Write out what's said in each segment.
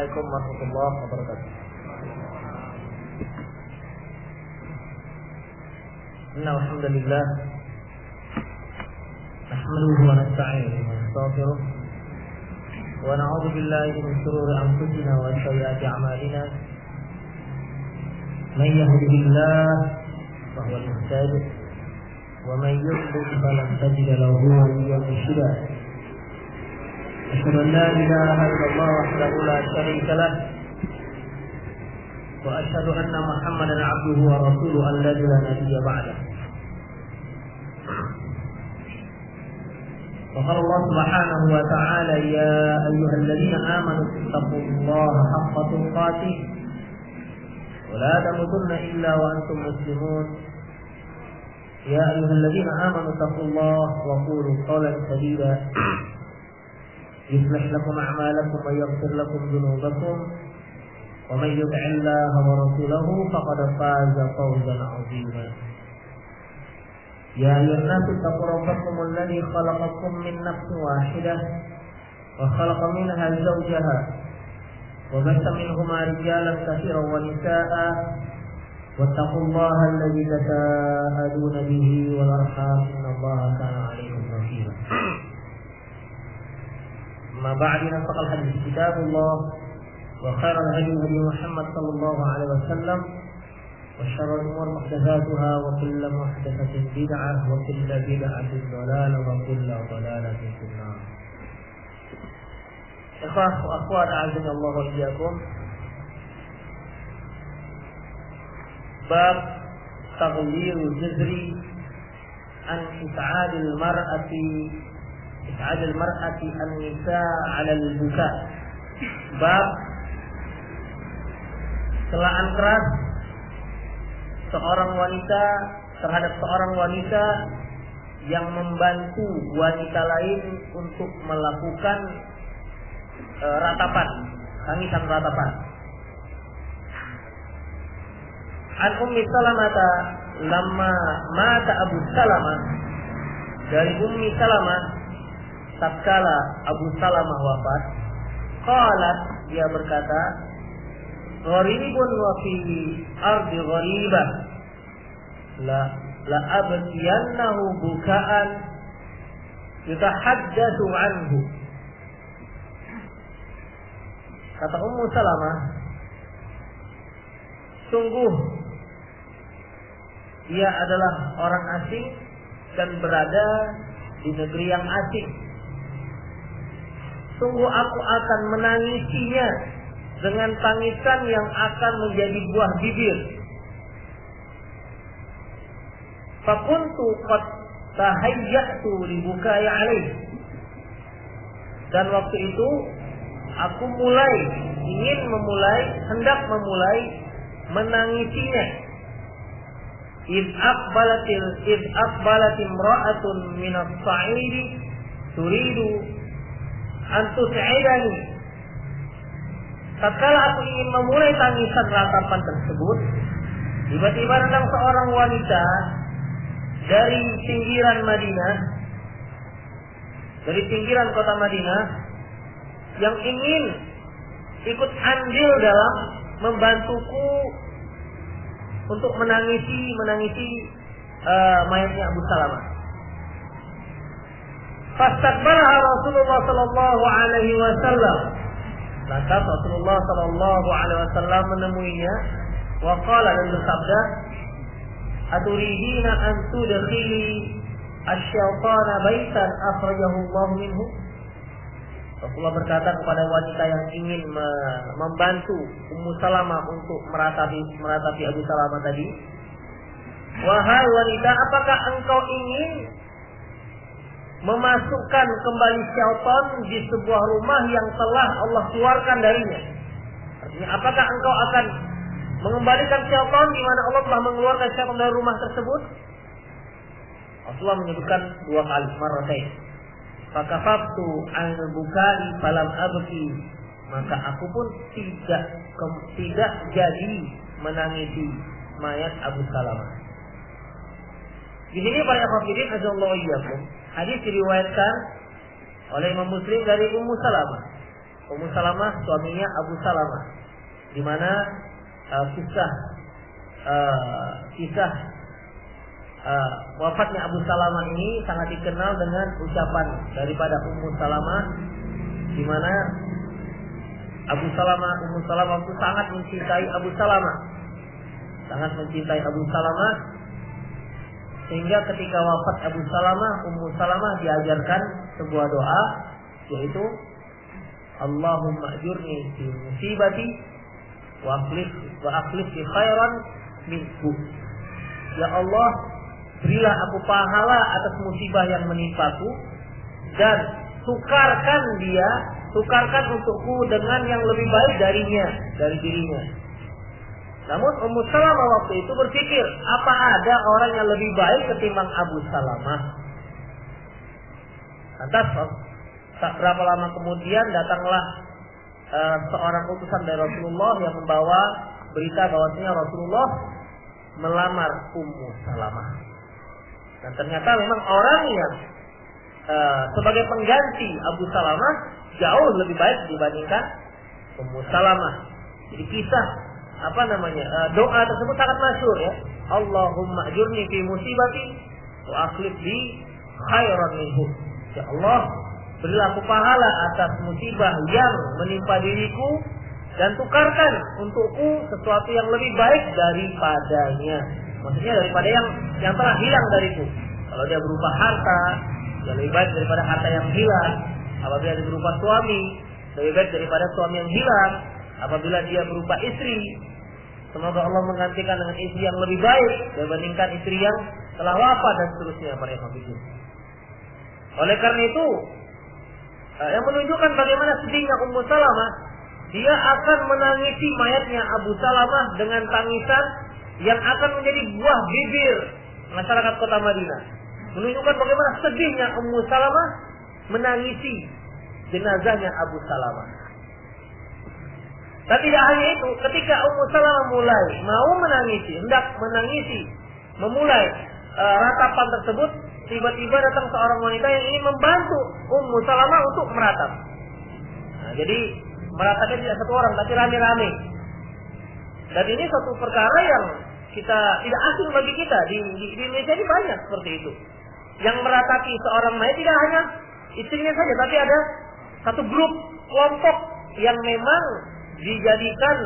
Assalamualaikum warahmatullahi wabarakatuh. Innal hamdalillah nahmaduhu wa nasta'inuhu wa nastaghfiruh wa na'udzu billahi min shururi anfusina wa sayyiati a'malina. Man yahdihillahu fa huwal muhtadi wa man yudlil falan tajida lahu waliyyan murshida. أشهد أن لا إله إلا الله وحده لا شريك له وأشهد أن محمدا عبده ورسوله الذي لا نبي بعده. وقال الله سبحانه وتعالى يا أيها الذين آمنوا اتقوا الله حق تقاته ولا تموتن إلا وأنتم مسلمون. يا أيها الذين آمنوا اتقوا الله وقولوا قولا سديدا يصلح لكم أعمالكم ويغفر لكم ذنوبكم ومن يطع الله ورسوله فقد فاز فوزا عظيما. يا أيها الناس اتقوا ربكم الذي خلقكم من نفس واحدة وخلق منها زوجها وبث منهما رجالا كثيرا ونساء واتقوا الله الذي تساءلون به والأرحام إن الله كان عليكم رقيبا. أما بعد فقد الحديث كتاب الله وخير الهدي هدي محمد صلى الله عليه وسلم وشر الأمور محدثاتها وكل محدثة بدعة وكل بدعة ضلالة وكل ضلالة في النار. إخوة وأخوات أعزني الله وإياكم. باب تغيير الجذر عن إسعاد المرأة النساء على البكاء. Bab celaan keras seorang wanita terhadap seorang wanita yang membantu wanita lain untuk melakukan ratapan, tangisan ratapan. An Ummi Salamah lamma mata Abu Salamah, dari Ummi Salamah tatkala Abu Salamah wafat, qalat, dia berkata, gharibun wa fi ardi gharibah la abtiyannahu bukaan yutahaddatsu anhu. Kata Ummu Salamah, sungguh dia adalah orang asing dan berada di negeri yang asing. Sungguh aku akan menangisinya dengan tangisan yang akan menjadi buah bibir. Fakuntu qad tahayyatu libukai alaih. Dan waktu itu aku hendak memulai menangisinya. Id aqbalat imra'atun min as-sa'iri turidu antus'idani. Tatkala aku ingin memulai tangisan ratapan tersebut, tiba-tiba datang seorang wanita dari pinggiran kota Madinah yang ingin ikut andil dalam membantuku untuk menangisi mayatnya Abu Salamah. Fastaqbalaha Rasulullah sallallahu alaihi wasallam. Maka Rasulullah sallallahu alaihi wasallam menemuinya wa qala, dan bersabda, "Aturidina an tudkhili asy-syaitana baitan akhrajahu Allah minhu?" Rasulullah berkata kepada wanita yang ingin membantu Ummu Salamah untuk meratapi Abu Salamah tadi, "Wahai wanita, apakah engkau ingin memasukkan kembali syaitan di sebuah rumah yang telah Allah keluarkan darinya?" Artinya, apakah engkau akan mengembalikan syaitan di mana Allah telah mengeluarkan syaitan dari rumah tersebut? Rasulullah menyebutkan 2 kali, marratain. Fakafaftu al-bukai falam abki, maka aku pun tidak jadi menangisi mayat Abu Salamah. Di sini para hadirin azallahu iyyakum, hadis diriwayatkan oleh Imam Muslim dari Ummu Salamah. Ummu Salamah suaminya Abu Salamah, di mana kisah wafatnya Abu Salamah ini sangat dikenal dengan ucapan daripada Ummu Salamah, di mana Ummu Salamah itu sangat mencintai Abu Salamah, sehingga ketika wafat Abu Salamah, Ummu Salamah diajarkan sebuah doa, yaitu Allahumma ajurni fi musibati wa akhlif fi khairan minhu. Ya Allah, berilah aku pahala atas musibah yang menimpaku, dan tukarkan untukku dengan yang lebih baik dari dirinya. Namun Ummu Salamah waktu itu berpikir, apa ada orang yang lebih baik ketimbang Abu Salamah? Lantas tak berapa lama kemudian datanglah seorang utusan dari Rasulullah yang membawa berita bahwasanya Rasulullah melamar Ummu Salamah. Dan ternyata memang orang yang sebagai pengganti Abu Salamah jauh lebih baik dibandingkan Ummu Salamah. Jadi kisah doa tersebut sangat masyhur ya. Allahumma ajurni fi musibati wa akhlif li khairan minhu. Ya Allah, berilah aku pahala atas musibah yang menimpa diriku, dan tukarkan untukku sesuatu yang lebih baik daripadanya. Maksudnya daripada yang telah hilang dariku. Kalau dia berupa harta, ya lebih baik daripada harta yang hilang. Apabila dia berupa suami, lebih baik daripada suami yang hilang. Apabila dia berupa istri, semoga Allah menggantikan dengan istri yang lebih baik dibandingkan istri yang telah wafat, dan seterusnya para ikhwan. Oleh karena itu, yang menunjukkan bagaimana sedihnya Ummu Salamah, dia akan menangisi mayatnya Abu Salamah dengan tangisan yang akan menjadi buah bibir masyarakat kota Madinah. Menunjukkan bagaimana sedihnya Ummu Salamah menangisi jenazahnya Abu Salamah. Dan tidak hanya itu, ketika Ummu Salamah hendak memulai ratapan tersebut, tiba-tiba datang seorang wanita yang ingin membantu Ummu Salamah untuk meratap. Nah, jadi meratapnya tidak satu orang, tapi rame-rame. Dan ini suatu perkara yang kita tidak asing bagi kita. Di Indonesia ini banyak seperti itu. Yang meratapi seorang mayat tidak hanya istrinya saja, tapi ada satu grup kelompok yang memang dijadikan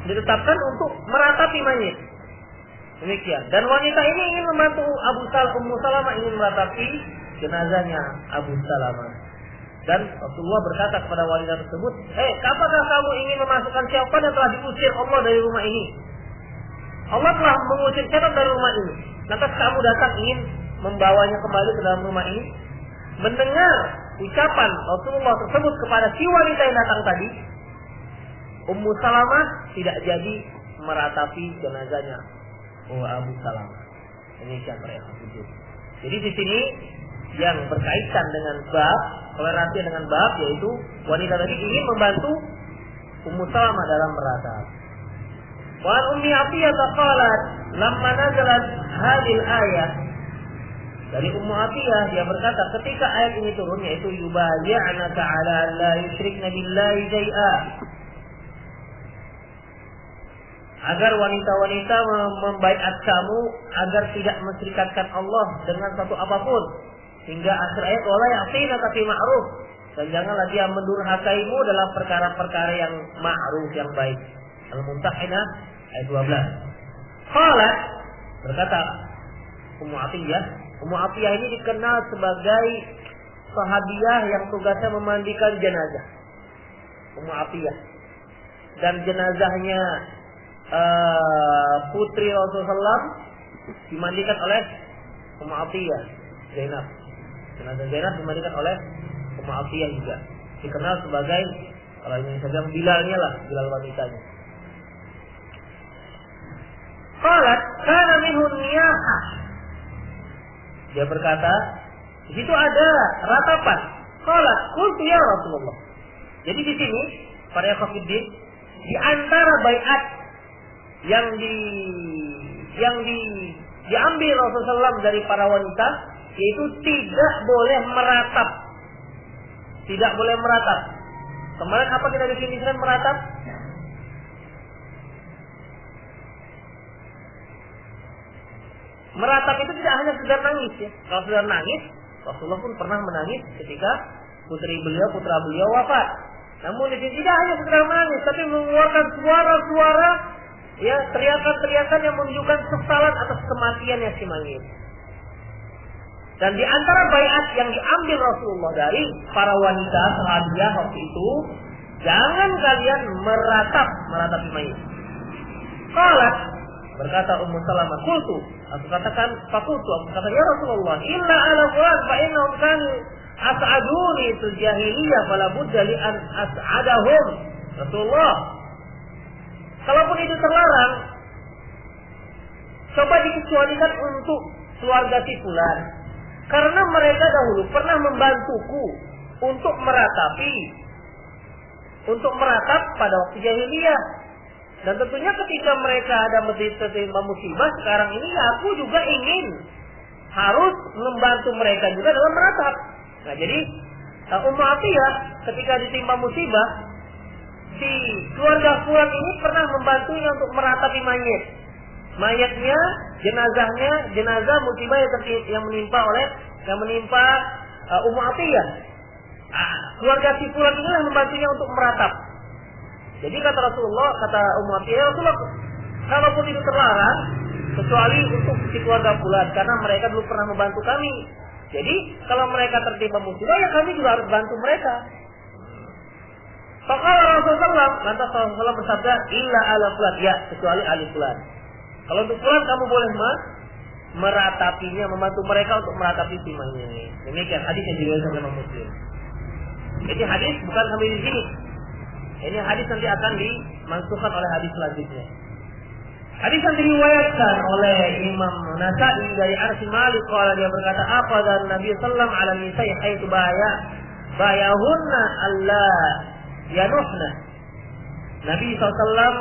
ditetapkan untuk meratapi mayat. Demikian. Dan wanita ini ingin membantu Ummu Salamah ingin meratapi jenazahnya Abu Salamah. Dan Rasulullah berkata kepada wanita tersebut, apakah kamu ingin memasukkan syaitan yang telah diusir Allah dari rumah ini? Allah telah mengusir syaitan dari rumah ini. Lantas kamu datang ingin membawanya kembali ke dalam rumah ini? Mendengar ucapan Rasulullah tersebut kepada si wanita yang datang tadi, Ummu Salamah tidak jadi meratapi jenazahnya Abu Salamah. Demikian para ikhwan. Jadi di sini yang berkaitan dengan bab, toleransi dengan bab, yaitu wanita tadi ingin membantu Ummu Salamah dalam meratap. Wa Ummi Atiyah qalat lamma nazalat hadhil ayah, dari Ummu Atiyah dia berkata ketika ayat ini turun, yaitu yubayyi'naka 'ala an la yusyrikna billahi syai'a, agar wanita-wanita membaiat kamu agar tidak menserikatkan Allah dengan satu apapun, hingga akhir ayat wala ya'tinaka fi ma'ruf, dan janganlah dia mendurhakaimu dalam perkara-perkara yang ma'ruf, yang baik. Al-Mumtahinah ayat 12. Qalat, berkata Ummu Atiyah ini dikenal sebagai sahabiah yang tugasnya memandikan jenazah. Ummu Atiyah, dan jenazahnya putri Rasulullah SAW dimandikan oleh Ummu Atiyah, Zainab. Jenazah Zainab dimandikan oleh Ummu Atiyah juga. Dikenal sebagai, kalau ini saya bilang Bilal wanitanya. Qalat kana minhu niyahah. Dia berkata, di situ ada ratapan. Qalat qultu ya Rasulullah. Jadi di sini para ikhwatiddin, di antara baiat yang diambil Rasulullah SAW dari para wanita, yaitu tidak boleh meratap. tidak boleh meratap. Kemarin apa kita definisikan meratap? Meratap itu tidak hanya sekedar nangis ya. Kalau sekedar nangis, Rasulullah pun pernah menangis ketika putra beliau wafat. Namun di sini tidak hanya sekedar menangis, tapi mengeluarkan suara-suara, ya, teriakan-teriakan yang menunjukkan kesalan atas kematiannya si mayit. Dan di antara baiat yang diambil Rasulullah dari para wanita sahabiah waktu itu, jangan kalian meratapi mayit. Qalat, berkata Ummu Salamah, qultu, aku katakan, aku kata ya Rasulullah, illa ala fulan fa innahum kanu as'aduni fil jahiliyah fala budda li an as'adahum. Rasulullah, kalaupun itu terlarang, coba dikecualikan untuk keluarga si fulan, karena mereka dahulu pernah membantuku untuk meratap pada waktu jahiliyah. Dan tentunya ketika mereka ada tertimpa musibah sekarang ini, ya aku juga ingin harus membantu mereka juga dalam meratap. Nah, jadi Ummu Atiyah ketika ditimpa musibah, si keluarga fulan ini pernah membantunya untuk meratapi mayatnya, jenazah musibah yang menimpa Ummu Atiyah. Keluarga si fulan inilah membantunya untuk meratap. Jadi kata Rasulullah, kata Ummu Atiyah, Rasulullah, kalaupun itu terlarang, kecuali untuk si keluarga fulan, karena mereka dulu pernah membantu kami. Jadi kalau mereka tertimpa musibah, ya kami juga harus bantu mereka. Faqala Rasulullah, lantas Rasulullah bersabda, illa ala fulan, ya kecuali ali fulan. Kalau untuk fulan kamu boleh meratapinya, membantu mereka untuk meratapi si mayit. Demikian hadis yang diriwayatkan oleh Muslim. Jadi hadis bukan sampai di sini. Ini hadis nanti akan dimansuhkan oleh hadis selanjutnya. Hadis yang diriwayatkan oleh Imam Nasa'i dari Anas bin Malik, kalau dia berkata, apa dan Nabi sallallahu alaihi wasallam haitsu bayahunna Allah yanuhna. Nabi SAW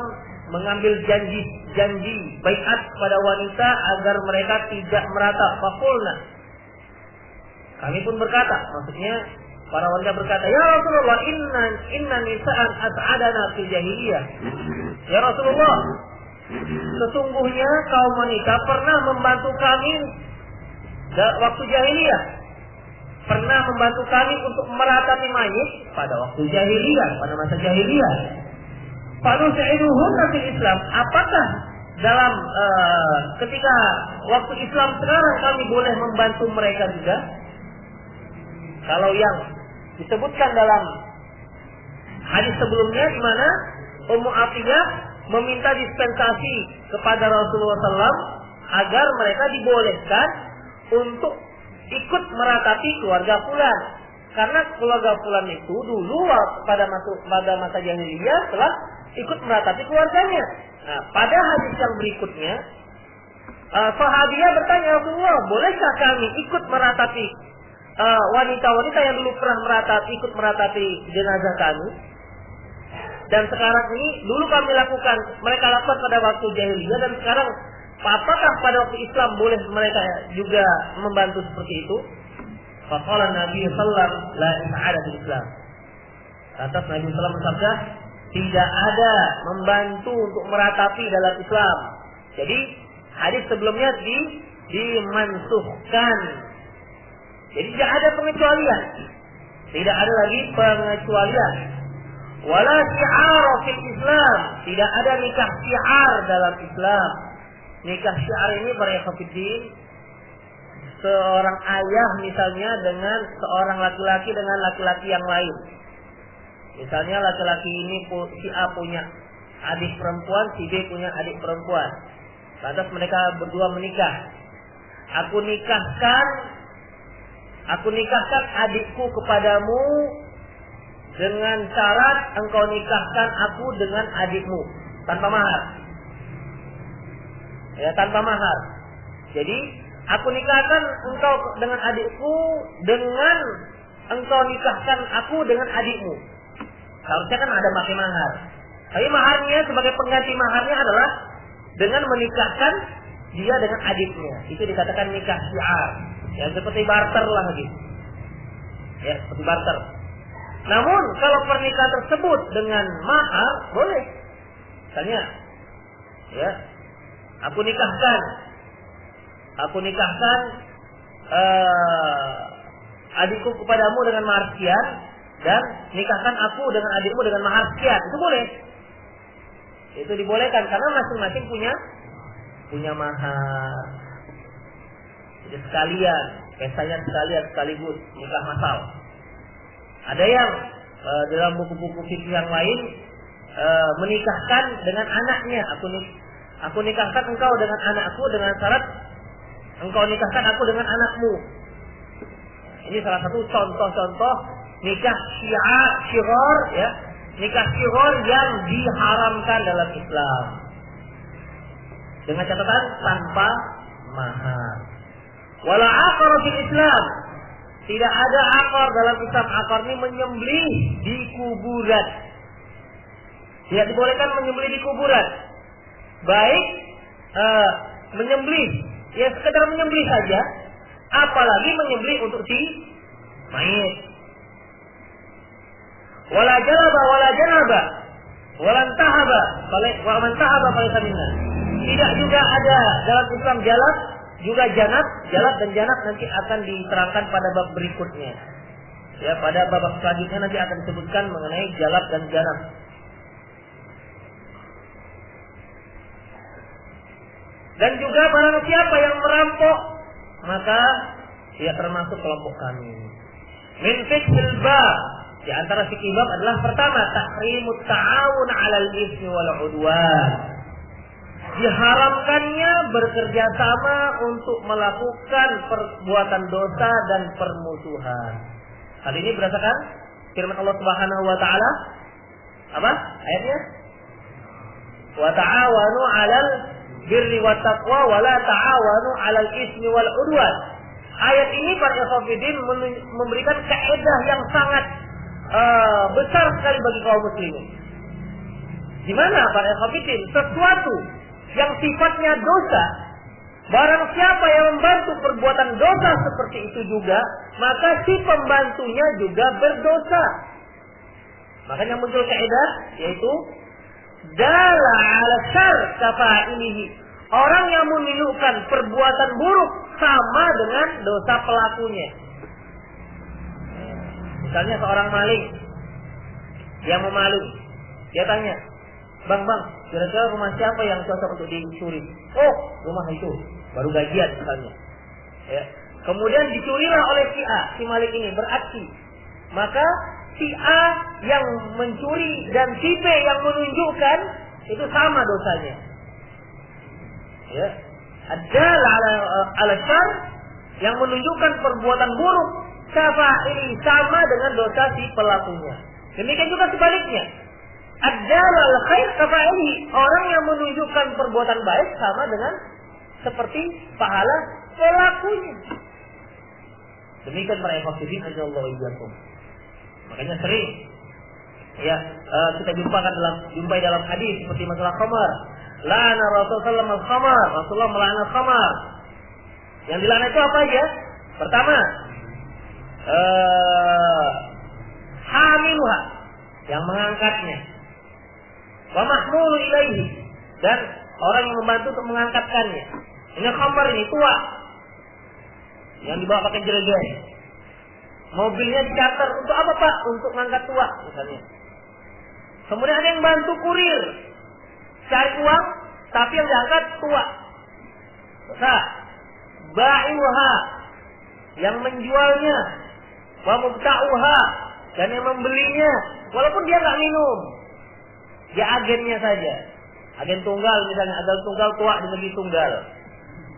mengambil janji baiat pada wanita agar mereka tidak meratap. Faqulna, kami pun berkata, maksudnya para wanita berkata, ya Rasulullah, inna nisa'an as'adana fil jahiliyah. Ya Rasulullah, sesungguhnya kaum wanita pernah membantu kami waktu jahiliyah. Pernah membantu kami untuk meratapi mayit pada waktu jahiliyah, pada masa jahiliyah. Fanusiduhunna fil Islam. Apakah dalam ketika waktu Islam sekarang kami boleh membantu mereka juga? Kalau yang disebutkan dalam hadis sebelumnya, di mana Ummu Atiyah meminta dispensasi kepada Rasulullah SAW agar mereka dibolehkan untuk ikut meratapi keluarga fulan, karena keluarga fulan itu dulu pada masa jahiliyah telah ikut meratapi keluarganya. Nah, pada hadis yang berikutnya, sahabiah bertanya, Rasulullah, bolehkah kami ikut meratapi wanita-wanita yang dulu pernah ikut meratapi jenazah kami? Dan sekarang ini dulu kami lakukan, mereka lakukan pada waktu jahiliyah, dan sekarang apakah pada waktu Islam boleh mereka juga membantu seperti itu? Faqala Nabi sallallahu alaihi wasallam la i'ada fil Islam. Lantas Nabi sallallahu alaihi wasallam bersabda, tidak ada membantu untuk meratapi dalam Islam. Jadi hadis sebelumnya dimansuhkan. Jadi tidak ada pengecualian. Tidak ada lagi pengecualian. Wala syi'ar fil Islam. Tidak ada nikah syi'ar dalam Islam. Nikah syi'ar ini para ikhwatiddin, seorang ayah misalnya dengan seorang laki-laki dengan laki-laki yang lain. Misalnya laki-laki ini si A punya adik perempuan, si B punya adik perempuan. Lantas mereka berdua menikah. Aku nikahkan adikku kepadamu dengan syarat engkau nikahkan aku dengan adikmu tanpa mahar. Ya, tanpa mahar. Jadi aku nikahkan engkau dengan adikku dengan engkau nikahkan aku dengan adikmu. Seharusnya kan ada pakai mahar. Tapi maharnya sebagai pengganti maharnya adalah dengan menikahkan dia dengan adiknya. Itu dikatakan nikah syiar. Ya, seperti barter lah gitu. Ya, seperti barter. Namun kalau pernikahan tersebut dengan mahar boleh. Misalnya, ya, aku nikahkan adikku kepadamu dengan mahar sekian, dan nikahkan aku dengan adikmu dengan mahar sekian, itu boleh. Itu dibolehkan karena masing-masing punya mahar. Jadi sekalian, pestanya sekaligus nikah massal. Ada yang dalam buku-buku fikih yang lain menikahkan dengan anaknya. Aku nikahkan engkau dengan anakku dengan syarat engkau nikahkan aku dengan anakmu. Ini salah satu contoh-contoh nikah syighar, ya. Nikah syighar yang diharamkan dalam Islam. Dengan catatan tanpa mahar. Wala aqar fil Islam. Tidak ada akar dalam Islam. Akar ini menyembelih di kuburan. Tidak dibolehkan menyembelih di kuburan. Baik menyembelih, ya sekedar menyembelih saja, apalagi menyembelih untuk si mayit. Wala jalaba wala janaba wala tahaba wa man tahaba falaysa minna. Tidak juga ada dalam Islam jalab juga jalab dan janab nanti akan diterangkan pada bab berikutnya. Ya, pada bab selanjutnya nanti akan disebutkan mengenai jalab dan janab. Dan juga barang siapa yang merampok, maka dia termasuk kelompok kami. Min fiqhil bab, di antara fikih bab adalah pertama, tahrimut ta'awun 'alal itsmi wal 'udwan. Diharamkannya bekerja sama untuk melakukan perbuatan dosa dan permusuhan. Hal ini berdasarkan firman Allah Subhanahu wa taala. Apa ayatnya? Wa ta'awanu 'alal birri wat taqwa wa la ta'awanu 'alal itsmi wal 'udwan. Ayat ini para ikhwatiddin memberikan kaidah yang sangat besar sekali bagi kaum muslimin. Di mana para ikhwatiddin sesuatu yang sifatnya dosa, barang siapa yang membantu perbuatan dosa seperti itu juga, maka si pembantunya juga berdosa. Makanya muncul kaidah yaitu dalla 'ala syarr kafa'ilihi. Orang yang menunjukkan perbuatan buruk sama dengan dosa pelakunya. Misalnya seorang maling, dia mau maling, dia tanya, bang, kira-kira rumah siapa yang cocok untuk dicuri? Oh, rumah itu, baru gajian misalnya. Ya. Kemudian dicurilah oleh si A, si maling ini beraksi. Maka si A yang mencuri dan si B yang menunjukkan itu sama dosanya. Ya, adalah ala syarr yang menunjukkan perbuatan buruk, ini sama dengan dosa si pelakunya. Demikian juga sebaliknya. Adalah al-khair kafa'ili, orang yang menunjukkan perbuatan baik sama dengan seperti pahala pelakunya. Demikian para ikhwatiddin azallahu iyyakum. Makanya sering ya kita jumpai dalam hadis seperti masalah khamar. La'ana Rasulullah al-khamar, Rasulullah melaknat khamar. Yang dilaknat itu apa aja? Pertama, hamiluha, yang mengangkatnya. Wa mahmulu ilaihi, dan orang yang membantu untuk mengangkatkannya. Ini khamar ini tua, yang dibawa pakai jerigen. Mobilnya dicatat untuk apa Pak? Untuk mengangkat tua misalnya. Kemudian ada yang bantu kurir, cari uang, tapi yang diangkat tua. Dosa. Ba'i'uha, yang menjualnya. Wa mubta'uha, dan yang membelinya, walaupun dia nggak minum, dia agennya saja. Agen tunggal misalnya, agen tunggal tua di negeri tunggal,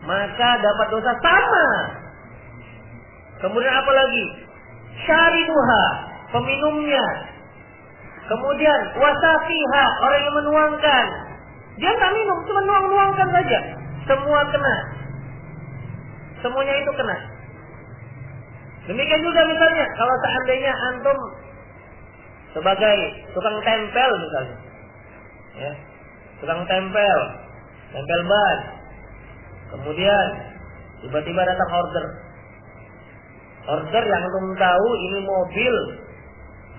maka dapat dosa sama. Kemudian apa lagi? Syaribuha, peminumnya. Kemudian wasafiha, orang yang menuangkan. Dia nggak minum, cuma nuang-nuangkan saja. Semua kena. Semuanya itu kena. Demikian juga misalnya, kalau seandainya antum sebagai tukang tempel misalnya, ya, tukang tempel ban. Kemudian tiba-tiba datang order yang antum tahu ini mobil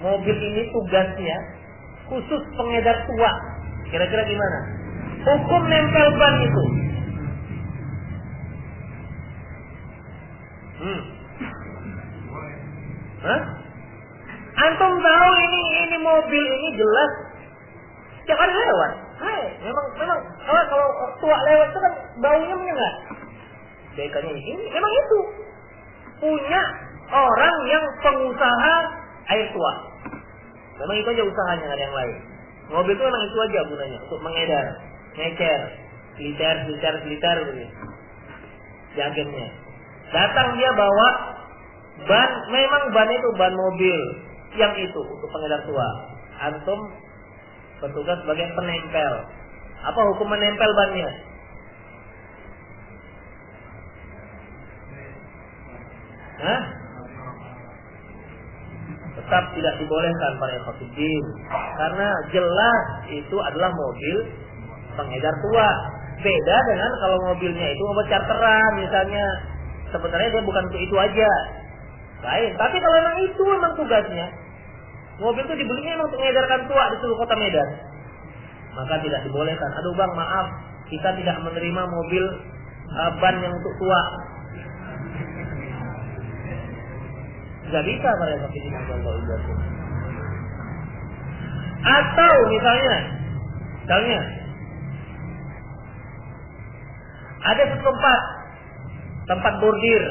mobil ini tugasnya khusus pengedar tua, kira-kira gimana? Hukum nempel ban itu. Hah? Antum tahu ini mobil ini jelas setiap hari lewat. Hai, memang kalau tua lewat itu kan baunya menyengat. Dekanya ini memang itu punya orang yang pengusaha air tua. Memang itu aja usahanya, ada yang lain. Mobil itu memang itu aja gunanya untuk mengedar, ngecer, seliter begini. Jaketnya. Datang dia bawa ban, memang ban itu ban mobil yang itu untuk pengedar tua. Antum bertugas sebagai penempel. Apa hukum menempel bannya? Hah? Tetap tidak dibolehkan para ikhwatiddin, karena jelas itu adalah mobil pengedar tua. Beda dengan kalau mobilnya itu mobil charteran misalnya, sebenarnya dia bukan untuk itu aja, lain. Tapi kalau memang itu memang tugasnya, mobil itu dibelinya memang untuk mengedarkan tua di seluruh kota Medan, maka tidak dibolehkan. Aduh bang, maaf, kita tidak menerima mobil ban yang untuk tua. Gak bisa para ikhwatiddin Allah ijazakum. Atau misalnya ada satu tempat bordir.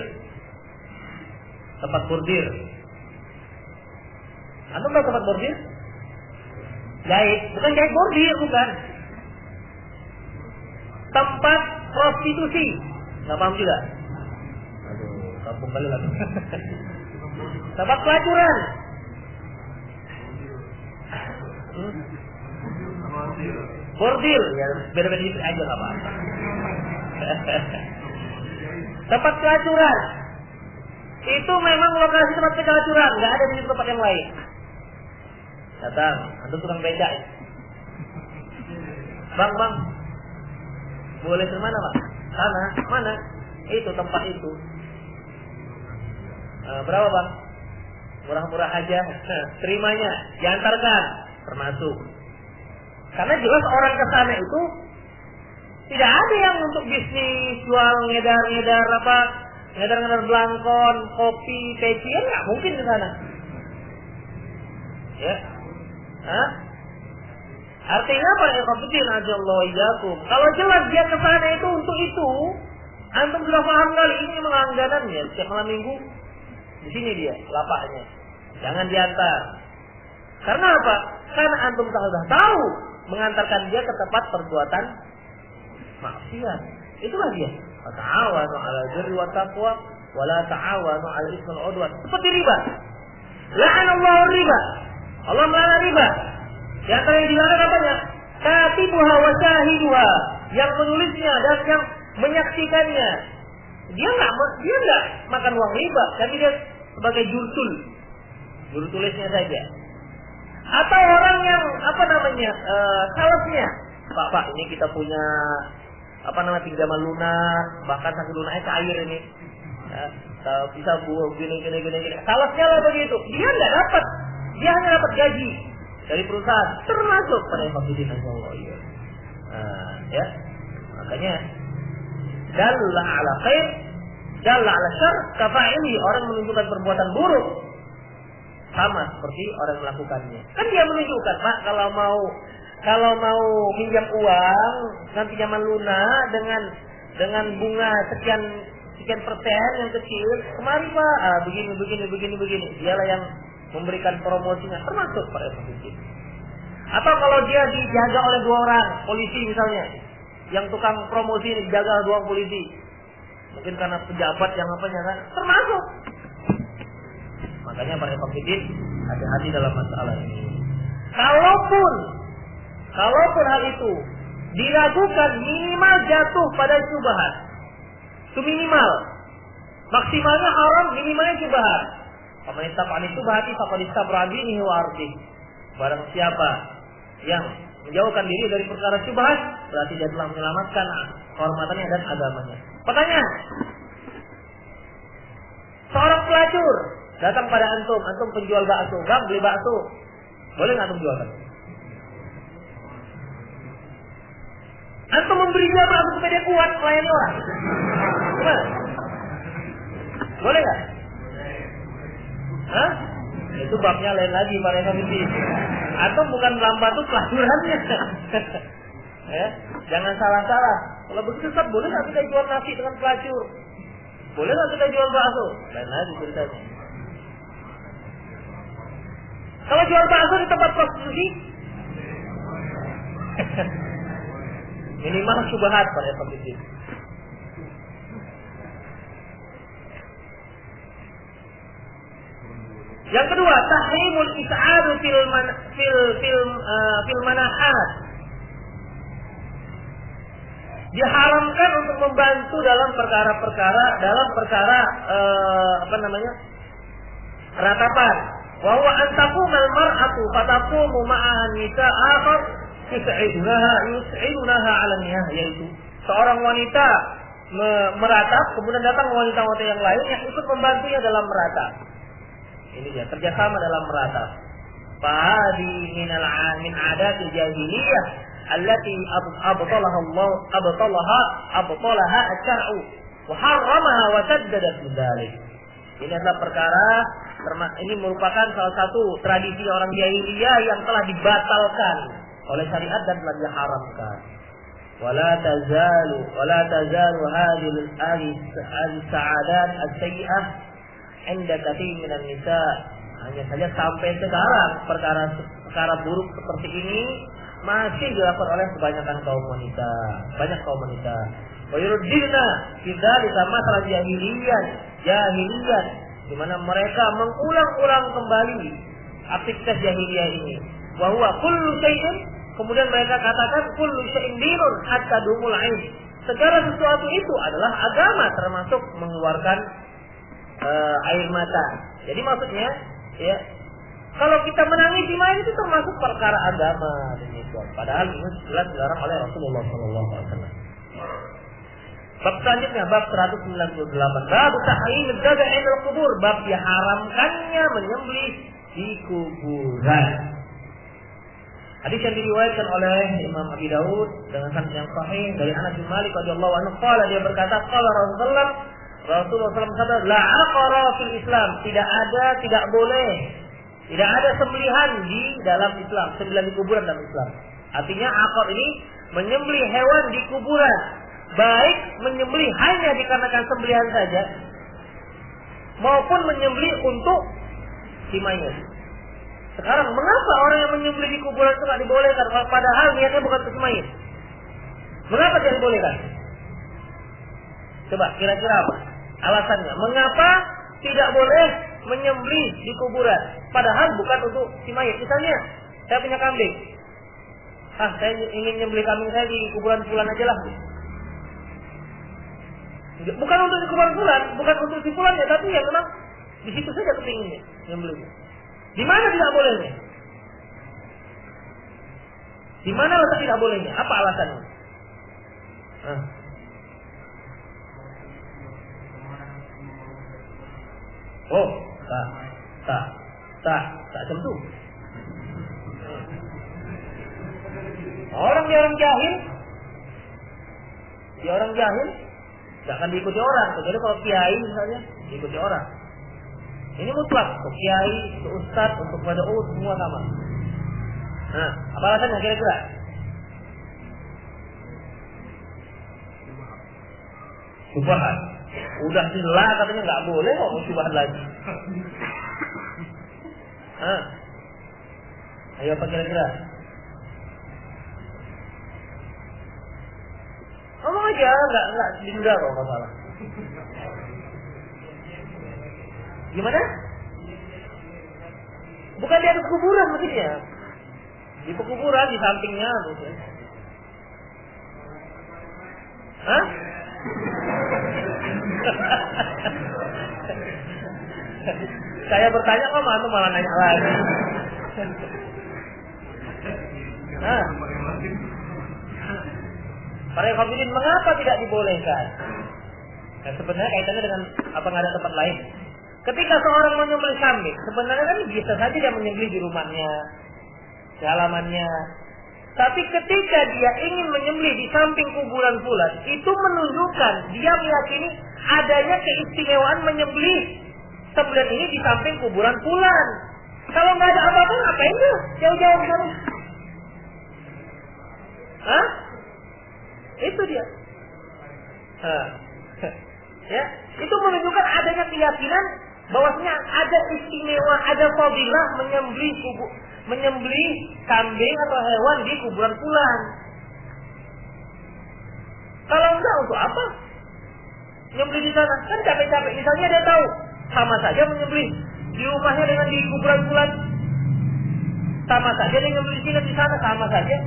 Antum tahu tempat bordir? Bukan jahit bordir, bukan. Tempat prostitusi. Nggak paham juga? Aduh, kampung kali lagi. Tempat pelacuran. Bordil, ya beda-beda dikit aja nggak apa-apa. Tempat pelacuran itu memang lokasi tempat pelacuran, nggak ada di tempat yang lain. Datang, antum tukang beca. Bang, boleh ke mana bang? Sana, mana? Itu tempat itu. Berapa bang? Murah-murah aja. Terimanya, diantarkan, termasuk. Karena jelas orang ke sana itu tidak ada yang untuk bisnis jual ngedar belangkon, kopi, peci, ya nggak mungkin ke sana. Ya, artinya apa ya kafirin ajallahu iyakum. Kalau jelas dia ke sana itu untuk itu, antum sudah paham kali ini langganannya setiap malam minggu di sini dia lapaknya. Jangan diantar. Karena apa? Karena antum sudah tahu mengantarkan dia ke tempat perbuatan maksiat. Itulah dia. Ta'awanu 'alal birri wat taqwa wa la ta'awanu 'alal itsmi wal 'udwan. Seperti riba. La'anallahu riba. Allah melaknat riba. Di antara yang dilarang apanya? Katibuha wa syahiduha. Yang menulisnya dan yang menyaksikannya. Dia enggak makan uang riba, tapi dia sebagai juru tulisnya saja. Atau orang yang salesnya, Pak, ini kita punya pinjaman lunak, bahkan sakit lunaknya cair ini, ya, bisa gini. Salesnya lah begitu, dia nggak dapat, dia hanya dapat gaji dari perusahaan, termasuk pada yang maksudin Allah. Ya, makanya dalla ala khair, dalla ala syarr, kafa'ili, orang menunjukkan perbuatan buruk sama seperti orang melakukannya. Kan dia menunjukkan, Pak, kalau mau pinjam uang dengan pinjaman lunak dengan bunga sekian persen yang kecil, kemari Pak, begini. Dialah yang memberikan promosinya, termasuk pada posisi. Atau kalau dia dijaga oleh 2 orang polisi misalnya, yang tukang promosi ini dijaga 2 orang polisi, mungkin karena pejabat yang kan, termasuk. Makanya para pemimpin hati-hati dalam masalah ini. Kalaupun hal itu diragukan, minimal jatuh pada syubhat. Itu minimal. Maksimalnya haram, minimalnya syubhat. Faman ittaqani syubhati faqad istabra dinihi wa ardihi. Barang siapa yang menjauhkan diri dari perkara syubhat, berarti dia telah menyelamatkan kehormatannya dan agamanya. Pertanyaan. Seorang pelacur Datang pada antum penjual bakso, bang beli bakso, boleh nggak antum jualkan? Antum memberi dia bakso supaya dia kuat melayani orang, gimana? Boleh nggak? Hah? Itu babnya lain lagi para komisi. Atau bukan lambat tuh pelacurannya. Ya, jangan salah-salah. Kalau begitu Ustaz, boleh nggak kita jual nasi dengan pelacur? Boleh nggak kita jual bakso? Lain lagi ceritanya. Kalau jual bakso di tempat prostitusi, minimal syubhat para komisi. Yang kedua, tahrimul is'adu fil manahat. Diharamkan untuk membantu dalam perkara ratapan. Wa huwa an taqumal mar'atu fataqumu ma'aha nisa akhar yus'idunaha 'ala niyah, yaitu seorang wanita meratap, kemudian datang wanita-wanita yang lain yang ikut membantunya dalam meratap. Ini dia kerjasama dalam meratap. Fahadi min adatil jahiliyah allati abtalaha asy-syar'u wa harramaha wa saddada fi dzalik. Ini adalah perkara, ini merupakan salah satu tradisi orang jahiliyah yang telah dibatalkan oleh syariat dan telah diharamkan. Wala tazalu hadhihi as-sa'adat as-sayyi'ah 'inda katsir minan nisa. Hanya saja sampai sekarang perkara buruk seperti ini masih dilakukan oleh kebanyakan kaum wanita, banyak kaum wanita. Wa yurdina fi dzalika masalah jahiliyah, di mana mereka mengulang-ulang kembali aktivitas jahiliyah ini. Wa huwa kullu syai'in, kemudian mereka katakan kullu syai'in dinun hatta dumul 'ain. Segala sesuatu itu adalah agama, termasuk mengeluarkan air mata. Jadi maksudnya, ya, kalau kita menangis di main itu termasuk perkara agama, demikian. Padahal ini jelas dilarang oleh Rasulullah SAW. Bab selanjutnya, bab 198. Bab tahrim dzabh 'inda al-qubur, bab diharamkannya menyembelih di kuburan. Hadis yang diriwayatkan oleh Imam Abi Daud dengan sanad yang sahih dari Anas bin Malik radhiyallahu anhu, qala, dia berkata, qala Rasulullah SAW, la aqara fil Islam, tidak ada sembelihan di dalam Islam, sembelihan di kuburan dalam Islam. Artinya aqar ini menyembelih hewan di kuburan, baik menyembelih hanya dikarenakan sembelihan saja, maupun menyembelih untuk si mayat. Sekarang mengapa orang yang menyembelih di kuburan itu tidak dibolehkan, padahal niatnya bukan untuk si mayat? Mengapa tidak dibolehkan? Coba kira-kira apa alasannya? Mengapa tidak boleh menyembelih di kuburan padahal bukan untuk si mayit? Misalnya saya punya kambing, saya ingin menyembelih kambing saya di kuburan fulan aja lah. Bukan untuk di kuburan fulan, bukan untuk si fulan ya, tapi ya memang di situ saja kepinginnya menyembelihnya. Di mana tidak bolehnya? Di mana letak tidak bolehnya? Apa alasannya? Oh, tak tentu. Orang jahil, dia orang jahil, tidak akan diikuti orang. Kecuali kalau kiai misalnya diikuti orang. Ini mutlak, untuk kiai, untuk ustadz, untuk mad'u, semua sama. Nah, apa alasannya kira-kira? Subhan. Udah jelas katanya nggak boleh kok subhan lagi. Ayo apa kira-kira? Ngomong aja, nggak denda kok masalah. Gimana? Bukan di atas kuburan maksudnya. Di pekuburan, di sampingnya gitu. Hah? Saya bertanya kok antum malah nanya lagi. Para ikhwatiddin, mengapa tidak dibolehkan? Nah, sebenarnya kaitannya dengan apa nggak ada tempat lain. Ketika seorang menyembelih kambing, sebenarnya kan bisa saja dia menyembelih di rumahnya, di halamannya. Tapi ketika dia ingin menyembelih di samping kuburan fulan, itu menunjukkan dia meyakini adanya keistimewaan menyembelih sembelihan ini di samping kuburan fulan. Kalau nggak ada apa-apa, ngapain dia jauh-jauh ke sana? Hah? Itu dia. Ya, itu menunjukkan adanya keyakinan bahwasanya ada istimewa, ada fadilah menyembelih kambing atau hewan di kuburan fulan. Kalau enggak, untuk apa menyembelih di sana? Kan capek-capek. Misalnya dia tahu sama saja menyembelih di rumahnya dengan di kuburan fulan, sama saja dia menyembelih di sana, sama saja.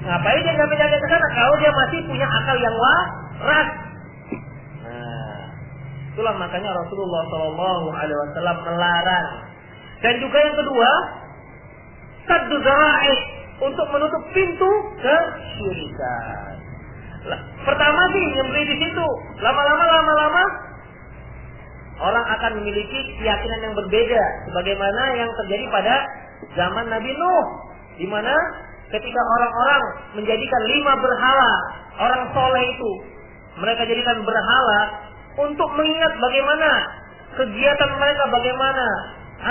Ngapain dia capek-capek ke sana kalau dia masih punya akal yang waras? Itulah makanya Rasulullah SAW melarang. Dan juga yang kedua, saddu dzara'i, untuk menutup pintu kesyirikan. Pertama sih nyembelih di situ, lama-lama orang akan memiliki keyakinan yang berbeda, sebagaimana yang terjadi pada zaman Nabi Nuh, di mana ketika orang-orang menjadikan 5 berhala, orang soleh itu mereka jadikan berhala untuk mengingat bagaimana kegiatan mereka, bagaimana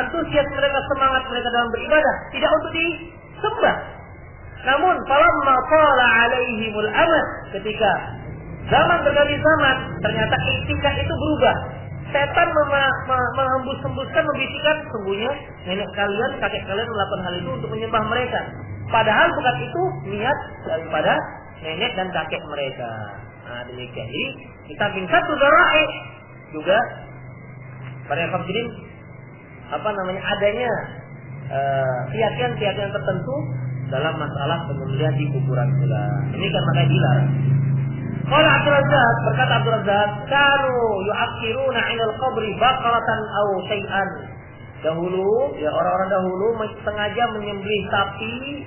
antusias mereka, semangat mereka dalam beribadah, tidak untuk disembah. Namun falamma qala alaihimul amad, ketika zaman berganti zaman, ternyata iktikad itu berubah. Setan menghembus-hembuskan, membisikkan, sungguhnya nenek kalian, kakek kalian melakukan hal itu untuk menyembah mereka. Padahal bukan itu niat daripada nenek dan kakek mereka. Nah, demikian. Jadi di samping satu dzara'i juga para kafirin adanya keyakinan tertentu dalam masalah penyembelihan di kuburan pula. Ini kan makanya dilarang. Qala Abdul Razzaq, berkata Abdul Razzaq, kanu yu'akhiruna 'inal qabri baqaratan aw syai'an. Dahulu, ya orang-orang dahulu sengaja menyembelih sapi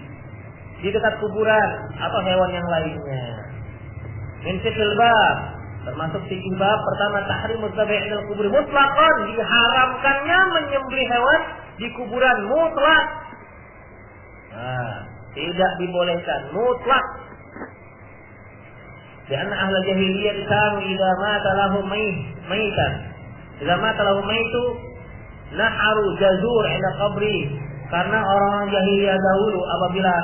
di dekat kuburan atau hewan yang lainnya. Min fiqhil bab, termasuk fikih bab pertama, tahrimuz dzabih 'inal kubur mutlaqan, diharamkannya menyembelih hewan di kuburan mutlak. Nah, tidak dibolehkan mutlak. Karena ahli jahiliyah kanu idza mata lahum maitan. Idza mata lahum maitu naharu jazur 'inda qabri. Karena orang jahiliyah dahulu apabila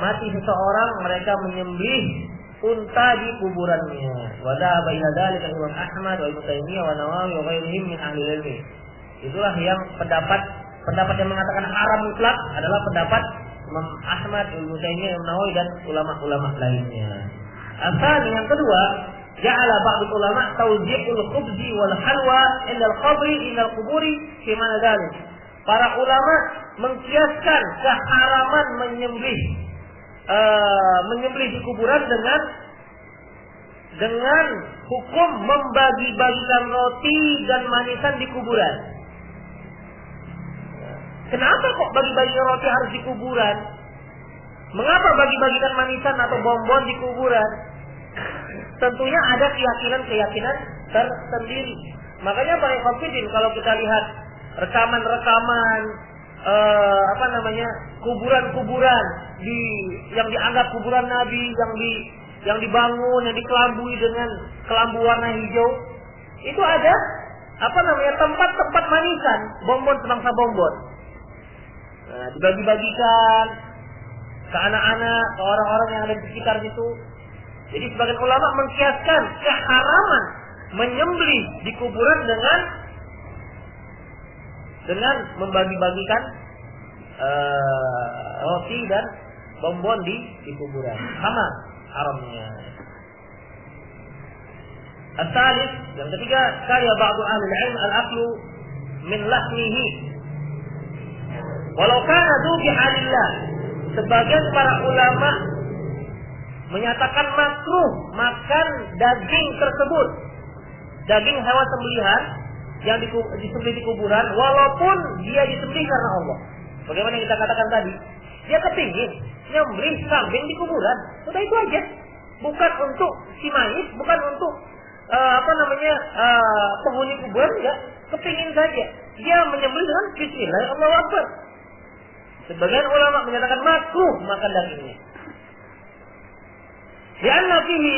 mati seseorang mereka menyembelih unta di kuburannya. Wada baina dzalika Imam Ahmad wa Ibnu Taimiyah wa Nawawi wa ghairihim min ahli ilmi. Itulah yang pendapat yang mengatakan haram mutlak adalah pendapat Imam Ahmad, Ibnu Taimiyah, Imam Nawawi dan ulama-ulama lainnya. Asal yang kedua, ja'ala ba'd ulama tawji'ul khubzi wal halwa indal qabri indal quburi fi mana dzalik. Para ulama mengkiaskan keharaman menyembelih di kuburan dengan hukum membagi-bagikan roti dan manisan di kuburan. Kenapa kok bagi-bagikan roti harus di kuburan? Mengapa bagi-bagikan manisan atau bonbon di kuburan? Tentunya ada keyakinan tersendiri. Makanya Pak Khafidin, kalau kita lihat rekaman-rekaman kuburan-kuburan yang dianggap kuburan Nabi, yang dibangun, yang dikelambui dengan kelambu warna hijau, itu ada tempat-tempat manisan, bonbon, sebangsa bonbon. Nah, dibagi-bagikan ke anak-anak, ke orang-orang yang ada di sekitar situ. Jadi sebagian ulama mengkiaskan keharaman menyembelih di kuburan dengan membagi-bagikan roti dan bonbon di kuburan. Sama haramnya. Al-thalith, yang ketiga, karya ba'du ahli al-'ilm al-aklu min lahmihi walau kana dzubiha lillah. Sebagian para ulama menyatakan makruh makan daging tersebut, daging hewan sembelihan yang disembelih di kuburan, walaupun dia disembelih karena Allah. Bagaimana yang kita katakan tadi, dia kepingin nyembelih kambing di kuburan, sudah itu aja, bukan untuk si mayit, bukan untuk penghuni kuburan, enggak. kepingin saja. Dia menyembelih dengan bismillah, Allahu Akbar. Sebagian ulama menyatakan makruh makan dagingnya. Lianna fihi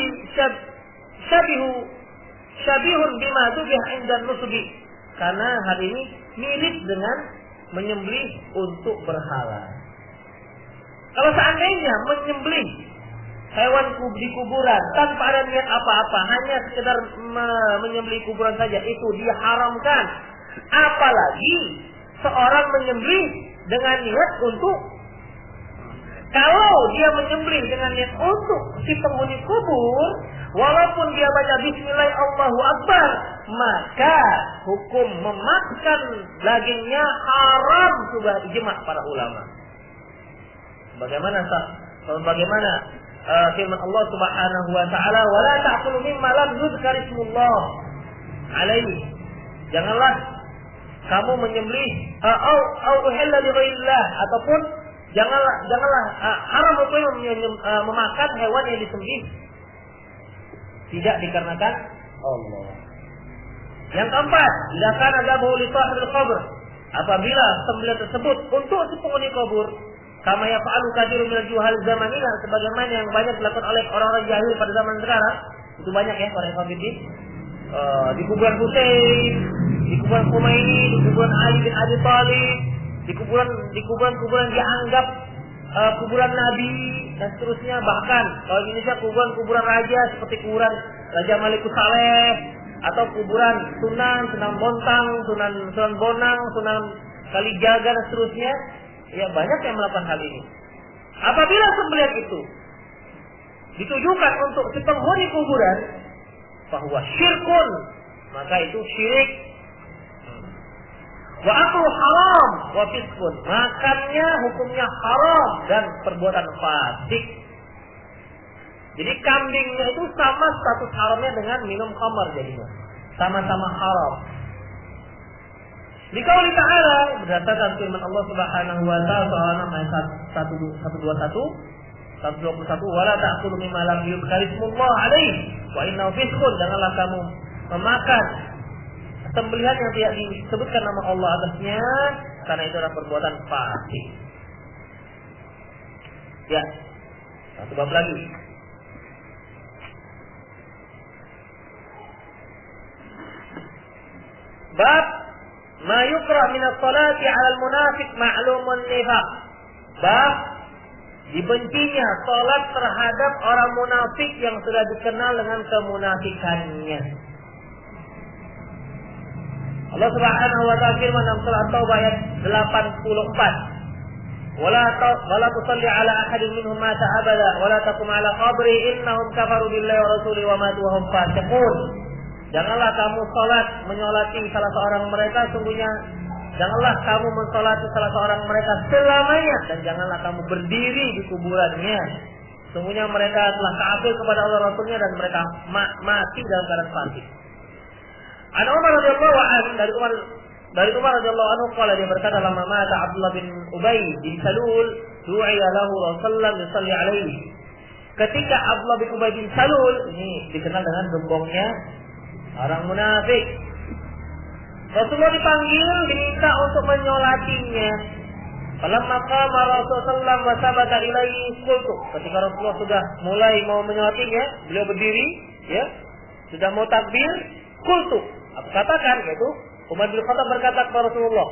syabihun bima tubiha inda nusubi. Karena hal ini mirip dengan menyembelih untuk berhala. Kalau seandainya menyembelih hewan di kuburan tanpa ada niat apa-apa, hanya sekedar menyembelih kuburan saja, itu diharamkan. Apalagi seorang menyembelih dengan niat untuk, kalau dia menyembelih dengan niat untuk si penghuni kubur, walaupun dia baca bismillah Allahu Akbar, maka hukum memakan dagingnya haram, sudah ijma' para ulama. Bagaimana firman Allah Subhanahu wa taala, "Wala ta'kulu mimma lam yuzkar ismullah alaihi." Janganlah kamu menyembelih au uhilla li ghairillah, ataupun janganlah haram hukum memakan hewan yang disembelih tidak dikarenakan Allah. Yang keempat, jika kana dhabu li sahibil qabr, apabila sembelihan tersebut untuk si penghuni kubur, kama yaf'alu katsirun minal juhal zamanina, sebagaimana yang banyak dilakukan oleh orang-orang jahil pada zaman sekarang. Itu banyak ya para hafidin. Di kuburan Husain, di kuburan Khomeini, di kuburan Ali bin Abi Thalib, di kuburan dianggap kuburan Nabi dan seterusnya. Bahkan kalau di Indonesia kuburan raja seperti kuburan Raja Malikus Saleh, atau kuburan Sunan Bontang, Sunan Bonang, Sunan Kalijaga dan seterusnya. Ya, banyak yang melakukan hal ini. Apabila sembelihan itu ditujukan untuk si penghuni kuburan, bahwa syirkun, maka itu syirik. Wa aklu haram wa fiskun, makannya hukumnya haram dan perbuatan fasik. Jadi kambingnya itu sama status haramnya dengan minum khamar, jadinya sama-sama haram. Di qauli ta'ala, berdasarkan firman Allah Subhanahu wa ta'ala ayat 121, wala ta'kulu mimma lam yuzkar ismullah alaihi wa innahu fiskun, janganlah kamu memakan sembelihan yang tidak disebutkan nama Allah atasnya, karena itu adalah perbuatan fasik. Ya, satu bab lagi. Bab ma yukra min as-salati 'ala al-munafiq ma'lumun nifaq. Bab dibencinya salat terhadap orang munafik yang sudah dikenal dengan kemunafikannya. Allah Subhanahu wa ta'ala firman dalam surah Taubah ayat 84. Wala tusalli 'ala ahadin minhum mata abada wala taqum 'ala qabri innahum kafaru billahi wa rasulihi wa matu wa hum fasiqun. Janganlah kamu menyolati salah seorang mereka, sungguhnya janganlah kamu mensolati salah seorang mereka selamanya, dan janganlah kamu berdiri di kuburannya. Sungguhnya mereka telah kafir kepada Allah Rasulnya dan mereka mati dalam keadaan fasik. An Umar radhiyallahu anhu, dari Umar radhiyallahu anhu qala, dia berkata, lama mata Abdullah bin Ubay bin Salul du'iya lahu Rasulullah yusalli alaihi. Ketika Abdullah bin Ubay bin Salul, ini dikenal dengan gembongnya orang munafik, Rasulullah dipanggil, diminta untuk menyolatinya. Falamma qama Rasulullah wa sabata ilaihi qultu. Ketika Rasulullah sudah mulai mau menyolatinya, beliau berdiri, ya, sudah mau takbir, qultu, aku katakan, yaitu Umar bin Khattab berkata kepada Rasulullah,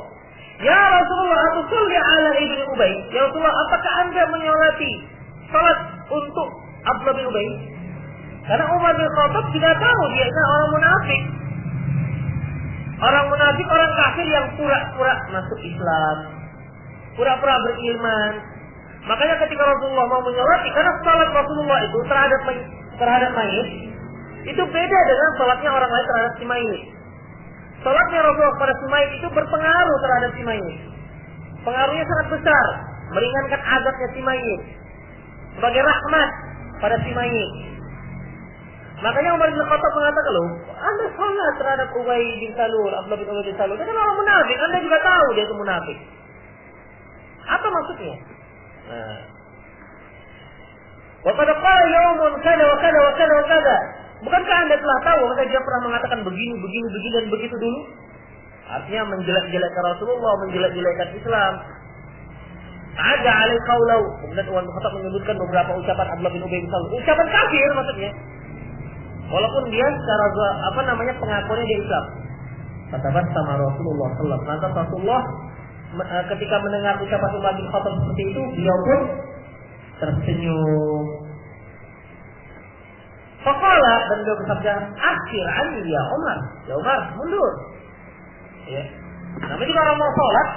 ya Rasulullah, atusalli ala ibni Ubay. Ya Rasulullah, apakah Anda menyolati salat untuk Abdullah bin Ubay? Karena Umar bin Khattab tidak tahu dia adalah orang munafik. Orang munafik, orang kafir yang pura-pura masuk Islam, pura-pura beriman. Makanya ketika Rasulullah mau menyolati, karena salat Rasulullah itu terhadap mayit itu beda dengan salatnya orang lain terhadap si mayit. Salatnya Rasulullah pada si mayit itu berpengaruh terhadap si mayit. Pengaruhnya sangat besar, meringankan azabnya si mayit, sebagai rahmat pada si mayit. Makanya Umar bin Khattab mengatakan, loh, Anda salat terhadap Ubay bin Salul, Abdullah bin Ubay bin Salul, dia kan orang munafik, Anda juga tahu dia itu munafik. Apa maksudnya? Wa qad qala yawmun kada wa kada wa kada wa kada. Bukankah Anda telah tahu bahwa dia pernah mengatakan begini dan begitu dulu? Artinya menjelek-jelekkan Rasulullah, menjelek-jelekkan Islam. Ada alai qaulau. Kemudian Umar bin Khattab menyebutkan beberapa ucapan Abdullah bin Ubay bin Salul. Ucapan kafir maksudnya. Walaupun dia secara pengakuannya dia Islam. Katakan sama Rasulullah sallallahu alaihi wasallam. Lantas Rasulullah ketika mendengar ucapan Umar bin Khattab seperti itu, beliau pun tersenyum. Faqala, dan beliau bersabda, "Akhir anni ya Umar." Ya Umar, mundur. Ya. Namanya juga orang mau sholat,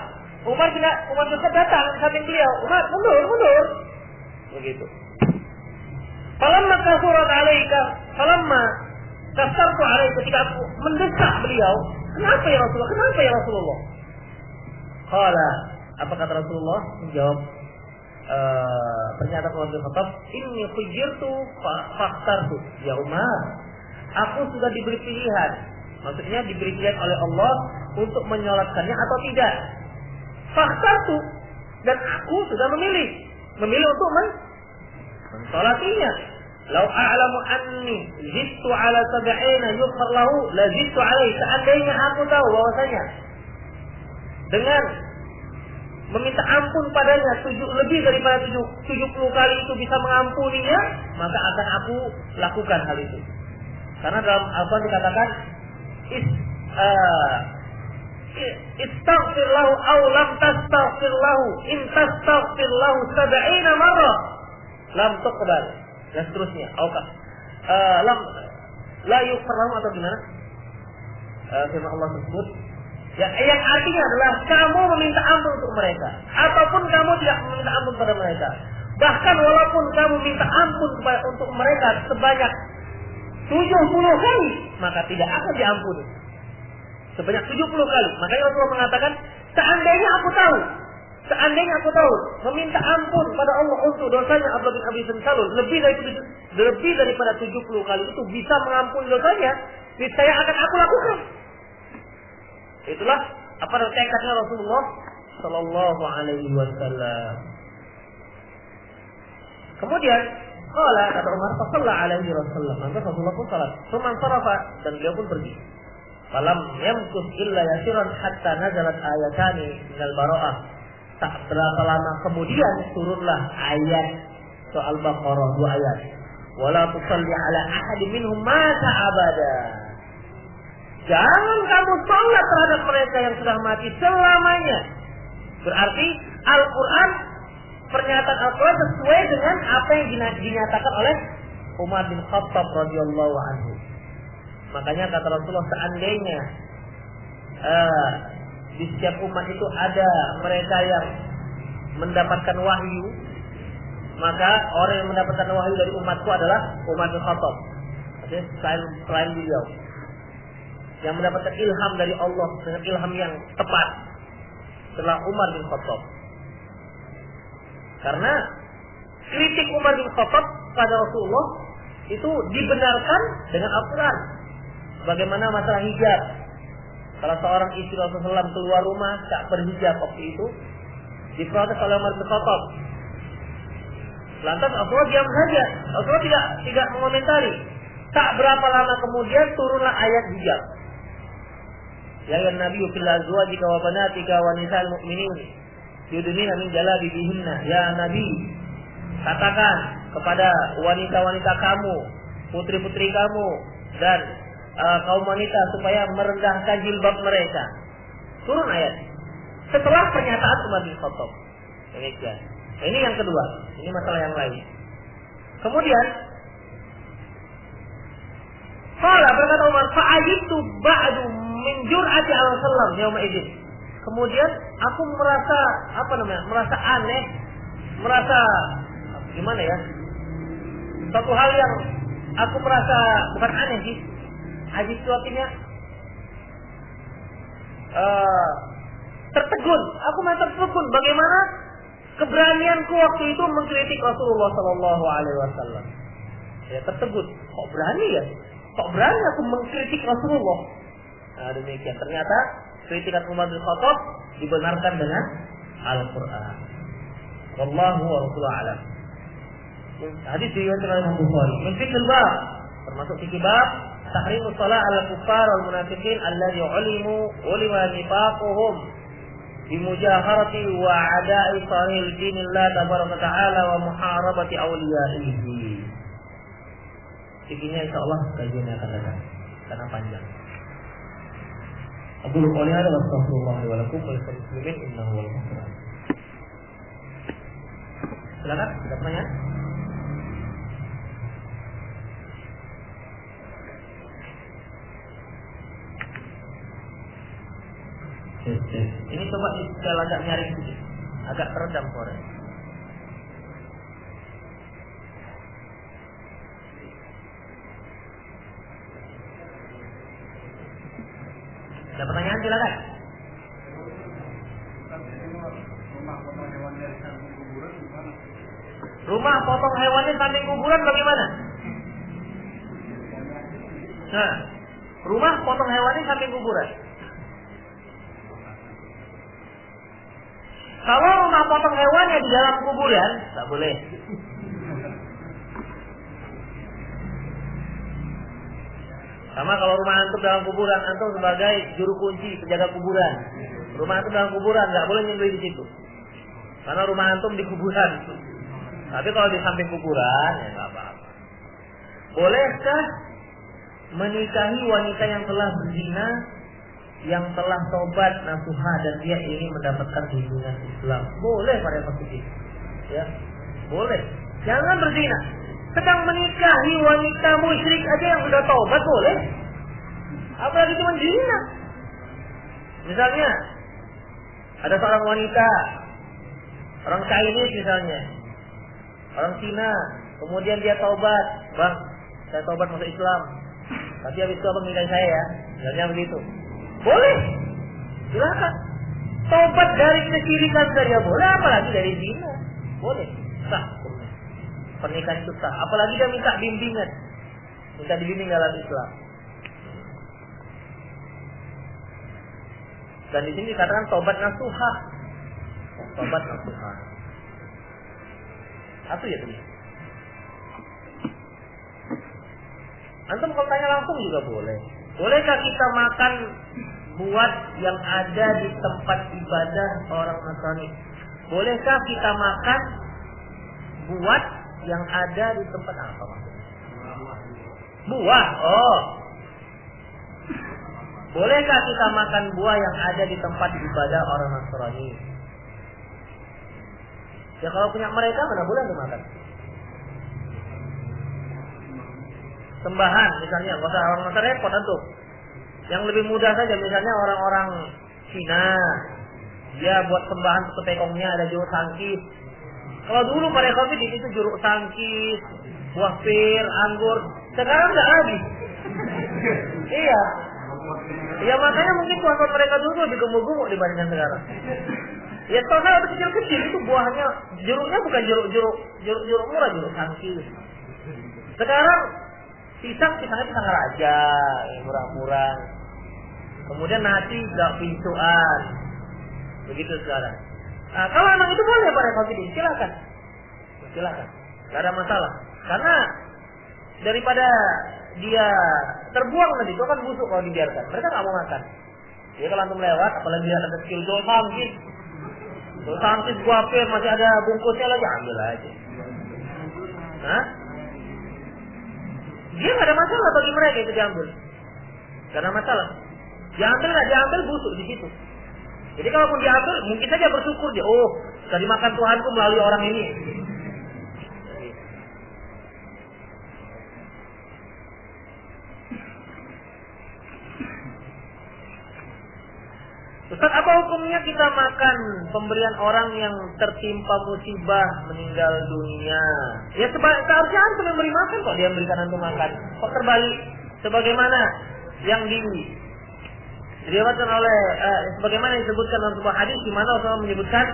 Umar bin Khattab datang ke samping beliau. Umar, mundur. Begitu. Falamma kasurat alaika, falamma kasartu alaika, ketika aku mendesak beliau, kenapa ya Rasulullah? Qala, apa kata Rasulullah? Menjawab pernyataan Umar bin Khattab, inni khujirtu fakhtartu. Ya Umar, aku sudah diberi pilihan. Maksudnya diberi pilihan oleh Allah untuk menyolatkannya atau tidak. Fakhtartu, dan aku sudah memilih untuk mensolatinya. Lau a'lamu anni zidtu ala sab'ina yughfar lahu la zidtu alaihi. Seandainya aku tahu bahwasanya dengan meminta ampun padanya lebih daripada 70 kali itu bisa mengampuninya, maka akan aku lakukan hal itu. Karena dalam Al-Quran dikatakan istaghfir lahu aw lam tastaghfir lahu in tastaghfir lahu 70 marrah lam tuqbal, dan seterusnya. Lam la yughfar lahu, atau gimana? Firman Allah tersebut yang artinya adalah kamu meminta ampun untuk mereka ataupun kamu tidak meminta ampun pada mereka. Bahkan walaupun kamu minta ampun untuk mereka sebanyak 70 kali, maka tidak akan diampuni. Sebanyak 70 kali. Makanya Rasulullah mengatakan, seandainya aku tahu meminta ampun pada Allah untuk dosanya Abdullah bin Ubay bin Salul lebih daripada 70 kali itu bisa mengampuni dosanya, saya akan aku lakukan. Itulah tekadnya Rasulullah sallallahu alaihi wasallam. Kemudian kata Umar, "Shalla alaihi Rasulullah." Maka Rasulullah pun salat. Tsumma sarafa, dan beliau pun pergi. Falam yamkus illa yasiran hatta nazalat ayatani minal bara'ah. Tak berapa lama kemudian turunlah ayat soal Baqarah, 2 ayat. Wala tusalli ala ahadin minhum mata abada. Jangan kamu salat terhadap mereka yang sudah mati selamanya. Berarti Al-Quran, pernyataan Al-Quran sesuai dengan apa yang dinyatakan oleh Umar bin Khattab radhiyallahu anhu. Makanya kata Rasulullah, seandainya di setiap umat itu ada mereka yang mendapatkan wahyu, maka orang yang mendapatkan wahyu dari umatku adalah Umar bin Khattab. Artinya selain beliau, yang mendapatkan ilham dari Allah dengan ilham yang tepat setelah Umar bin Khattab. Karena kritik Umar bin Khattab pada Rasulullah itu dibenarkan dengan Al-Quran. Bagaimana masalah hijab? Salah seorang istri Rasulullah SAW keluar rumah tak berhijab waktu itu, diprotes oleh Umar bin Khattab. Lantas Rasulullah diam saja. Rasulullah tidak mengomentari. Tak berapa lama kemudian turunlah ayat hijab. Ya Nabi fil azwajika wa banatika wa nisa'il mu'minin yudnina min jalabibihinna. Ya Nabi, katakan kepada wanita-wanita kamu, putri-putri kamu, dan kaum wanita supaya merendahkan jilbab mereka. Turun ayat setelah pernyataan Umar bin Khattab. Demikian. Ini yang kedua. Ini masalah yang lain. Kemudian berkata Umar, fa'ajitu ba'du min jur'ati al-sallam yauma idzin. Kemudian aku merasa aneh, merasa gimana ya? Satu hal yang aku merasa bukan aneh sih. Ajib itu artinya tertegun. Aku merasa tertegun. Bagaimana keberanianku waktu itu mengkritik Rasulullah Sallallahu Alaihi Wasallam. Ya, tertegun. Kok berani ya? Kok berani aku mengkritik Rasulullah? Nah, demikian. Ternyata kritikan Umar bin Khattab dibenarkan dengan Al-Quran. Wallahu wa rasuluhu a'lam. Hadis diriwayatkan oleh Imam Bukhari. Min fiqhil bab, termasuk fikih bab, tahrimus shalah 'ala kuffar wal munafiqin alladzi ulima nifaquhum bimujaharati wa ada'i sahil dinillah tabaraka ta'ala wa muharabati awliyaihi. Intinya insyaallah kajian akan datang karena panjang. Aku qouli hadza wa astaghfirullah wa lakum wa lil muslimin innahu wal ghafur. Silakan, ada pertanyaan? Ini coba saya agak nyaring sedikit, agak teredam suara. Ada pertanyaan silakan. Rumah potong hewannya samping kuburan bagaimana? Nah, rumah potong hewannya samping kuburan. Kalau rumah potong hewannya di dalam kuburan, tak boleh. Sama kalau rumah antum dalam kuburan, antum sebagai juru kunci penjaga kuburan. Rumah antum dalam kuburan, nggak boleh nyembelih di situ. Karena rumah antum di kuburan. Tapi kalau di samping kuburan, ya nggak apa-apa. Bolehkah menikahi wanita yang telah berzina, yang telah tobat nasuha dan dia ingin mendapatkan bimbingan Islam? Boleh pada posisi, ya, boleh. Jangan berzina. Sedang menikahi wanita musyrik aja yang sudah taubat boleh. Apalagi cuma zina. Misalnya ada seorang wanita, orang Chinese misalnya, orang Cina, kemudian dia taubat, bang, saya taubat masuk Islam, tapi habis itu abang nikahi saya ya, misalnya begitu. Boleh, silakan. Taubat dari kesyirikan saja boleh, apalagi dari zina, boleh, sah. Pernikahan itu sah, apalagi dia minta bimbingan, minta dibimbing dalam Islam. Dan di sini dikatakan tobat nasuha, tobat nasuha. Apa ya tadi? Antum kalau tanya langsung juga boleh. Bolehkah kita makan buat yang ada di tempat ibadah orang Nasrani? Bolehkah kita makan buat yang ada di tempat apa maksudnya? Buah. Oh. Bolehkah kita makan buah yang ada di tempat ibadah orang Nasrani? Ya kalau punya mereka mana boleh untuk makan. Sembahan misalnya, nggak usah orang Nasrani repot tuh. Yang lebih mudah saja misalnya orang-orang Cina, dia buat sembahan ke tekongnya ada jeruk sangkis. Kalau dulu pada COVID itu jeruk sangkis, buah pir, anggur. Sekarang nggak lagi. Iya. Ya makanya mungkin puasa mereka dulu lebih gemuk-gemuk dibandingkan sekarang. Ya kalau saya kecil-kecil itu buahnya, jeruknya bukan jeruk murah, jeruk sangkis. Sekarang pisangnya pisang raja, yang murah-murah. Kemudian nasi gak pincuan. Begitu sekarang. Nah, kalau memang itu boleh pada COVID ini, silakan. Silakan. Gak ada masalah. Karena daripada dia terbuang nanti, itu kan busuk kalau dibiarkan. Mereka gak mau makan. Jadi kalau antum lewat, apalagi dia ada skill jual sangkis. Jual sangkis buah pir, masih ada bungkusnya lagi, ambil aja. Hah? Dia gak ada masalah bagi mereka itu diambil. Gak ada masalah. Diambil busuk di situ. Jadi kalaupun diambil, mungkin saja bersyukur dia. Oh, tadi makan Tuhanku melalui orang ini. Ustaz, apa hukumnya kita makan pemberian orang yang tertimpa musibah meninggal dunia? Ya seharusnya antum yang beri makan kok, dia memberikan antum makan. Kok terbalik? Sebagaimana yang diriwayatkan oleh sebagaimana disebutkan dalam sebuah hadis di mana Rasulullah menyebutkan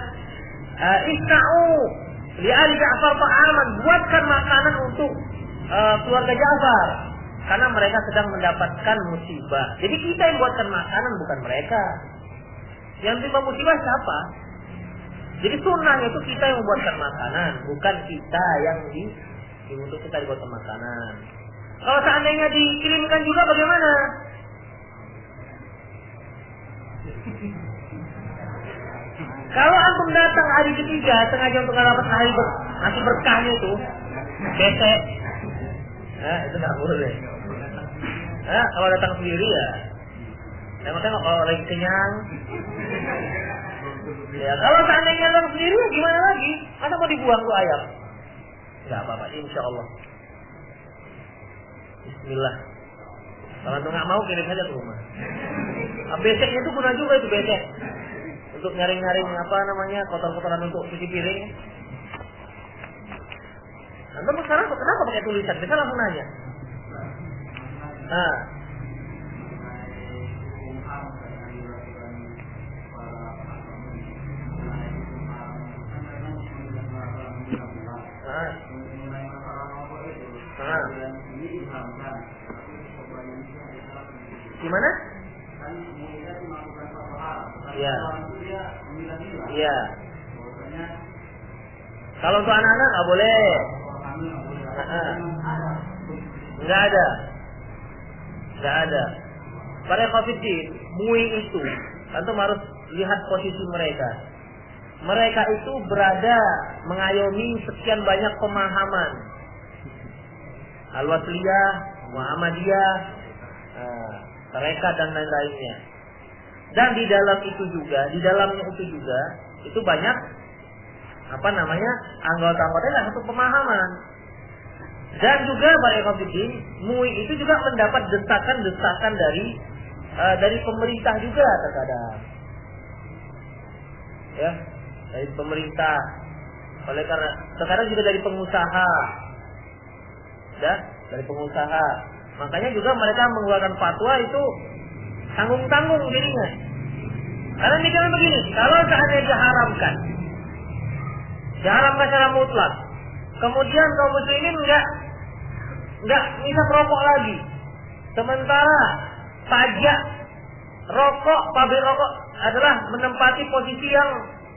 isna'u li ali Ja'far ta'aman, buatkan makanan untuk keluarga Ja'far karena mereka sedang mendapatkan musibah. Jadi kita yang buatkan makanan, bukan mereka. Yang timpa musibah siapa? Jadi sunnahnya itu kita yang membuatkan makanan, bukan kita yang untuk kita dibuatkan makanan. Kalau seandainya dikirimkan juga bagaimana? Kalau antum datang hari ketiga sengaja untuk dapat ngasih berkahnya itu, bete, itu nggak boleh. Kalau datang sendiri ya, tengok-tengok kalau lagi kenyang. Ya, kalau seandainya datang sendiri ya gimana lagi? Masa mau dibuang tuh ayam? Nggak apa-apa, insya Allah. Bismillah. Kalau tuh nggak mau kirim saja ke rumah. Beseknya itu guna juga itu besek. Untuk nyaring-nyaring kotor-kotoran untuk cuci piring. Antum sekarang kenapa pakai tulisan? Bisa langsung nanya. Gimana? Iya. Iya. Kalau untuk anak-anak nggak boleh. Nggak ada. Pada COVID-19, MUI itu, antum harus lihat posisi mereka. Mereka itu berada mengayomi sekian banyak pemahaman. Al-Wasliyah, Muhammadiyah, mereka dan lain-lainnya. Dan di dalamnya itu juga, itu banyak anggota-anggotanya nggak satu pemahaman. Dan juga pada COVID-19, MUI itu juga mendapat desakan-desakan dari pemerintah juga terkadang. Ya, dari pemerintah. Oleh karena terkadang juga dari pengusaha. Dari pengusaha. Makanya juga mereka mengeluarkan fatwa itu tanggung-tanggung dirinya. Karena mikirnya begini, kalau seandainya diharamkan secara mutlak, kemudian kaum muslimin enggak bisa merokok lagi. Sementara pajak rokok, pabrik rokok adalah menempati posisi yang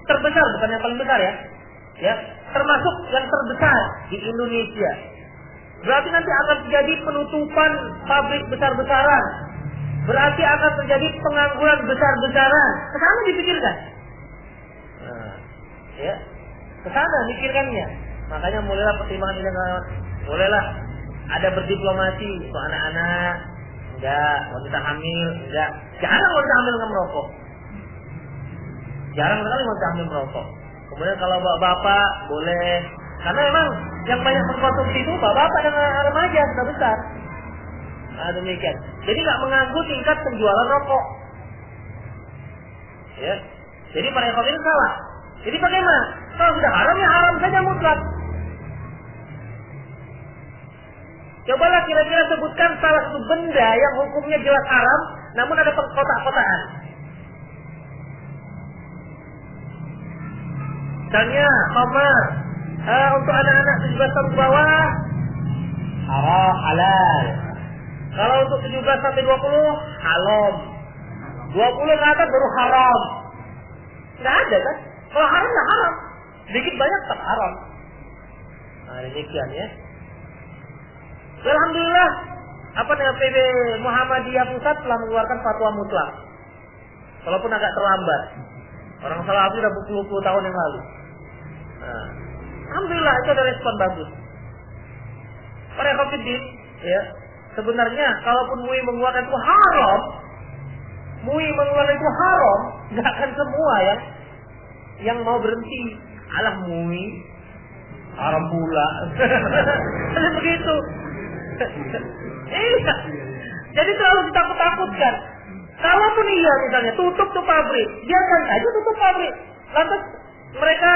terbesar, bukan yang paling besar ya, termasuk yang terbesar di Indonesia. Berarti nanti akan terjadi penutupan pabrik besar-besaran. Berarti akan terjadi pengangguran besar-besaran. Kesana dipikirkan. Kesana mikirkannya. Makanya mulailah pertimbangan ini. Mulailah ada berdiplomasi untuk anak-anak. Enggak, wanita hamil, enggak. Jarang wanita hamil nggak merokok. Jarang sekali wanita hamil merokok. Kemudian kalau bapak-bapak boleh. Karena memang yang banyak mengkonsumsi itu bapak-bapak dan remaja sudah besar. Demikian. Jadi nggak mengganggu tingkat penjualan rokok. Ya. Jadi para ekor ini salah. Jadi bagaimana? Kalau sudah haram ya haram saja mutlak. Cobalah kira-kira sebutkan salah satu benda yang hukumnya jelas haram, namun ada kotak-kotakan. Misalnya, khamar. Untuk anak-anak 17 tahun ke bawah haram, halal. Kalau untuk 17 sampai 20 haram. 20 ke atas baru haram. Nggak ada kan? Kalau haram ya haram. Sedikit banyak tak haram. Demikian ya. Alhamdulillah, PB Muhammadiyah Pusat telah mengeluarkan fatwa mutlak. Walaupun agak terlambat. Orang Salafi sudah 20 tahun yang lalu. Alhamdulillah itu ada respon bagus. Para COVID-19, ya, sebenarnya kalaupun MUI mengeluarkan itu haram, nggak akan semua yang mau berhenti. Alah MUI haram pula. Jadi begitu. Iya. Jadi selalu ditakut-takutkan. Kalaupun iya misalnya tutup tuh pabrik, biarkan saja tutup pabrik. Lantas mereka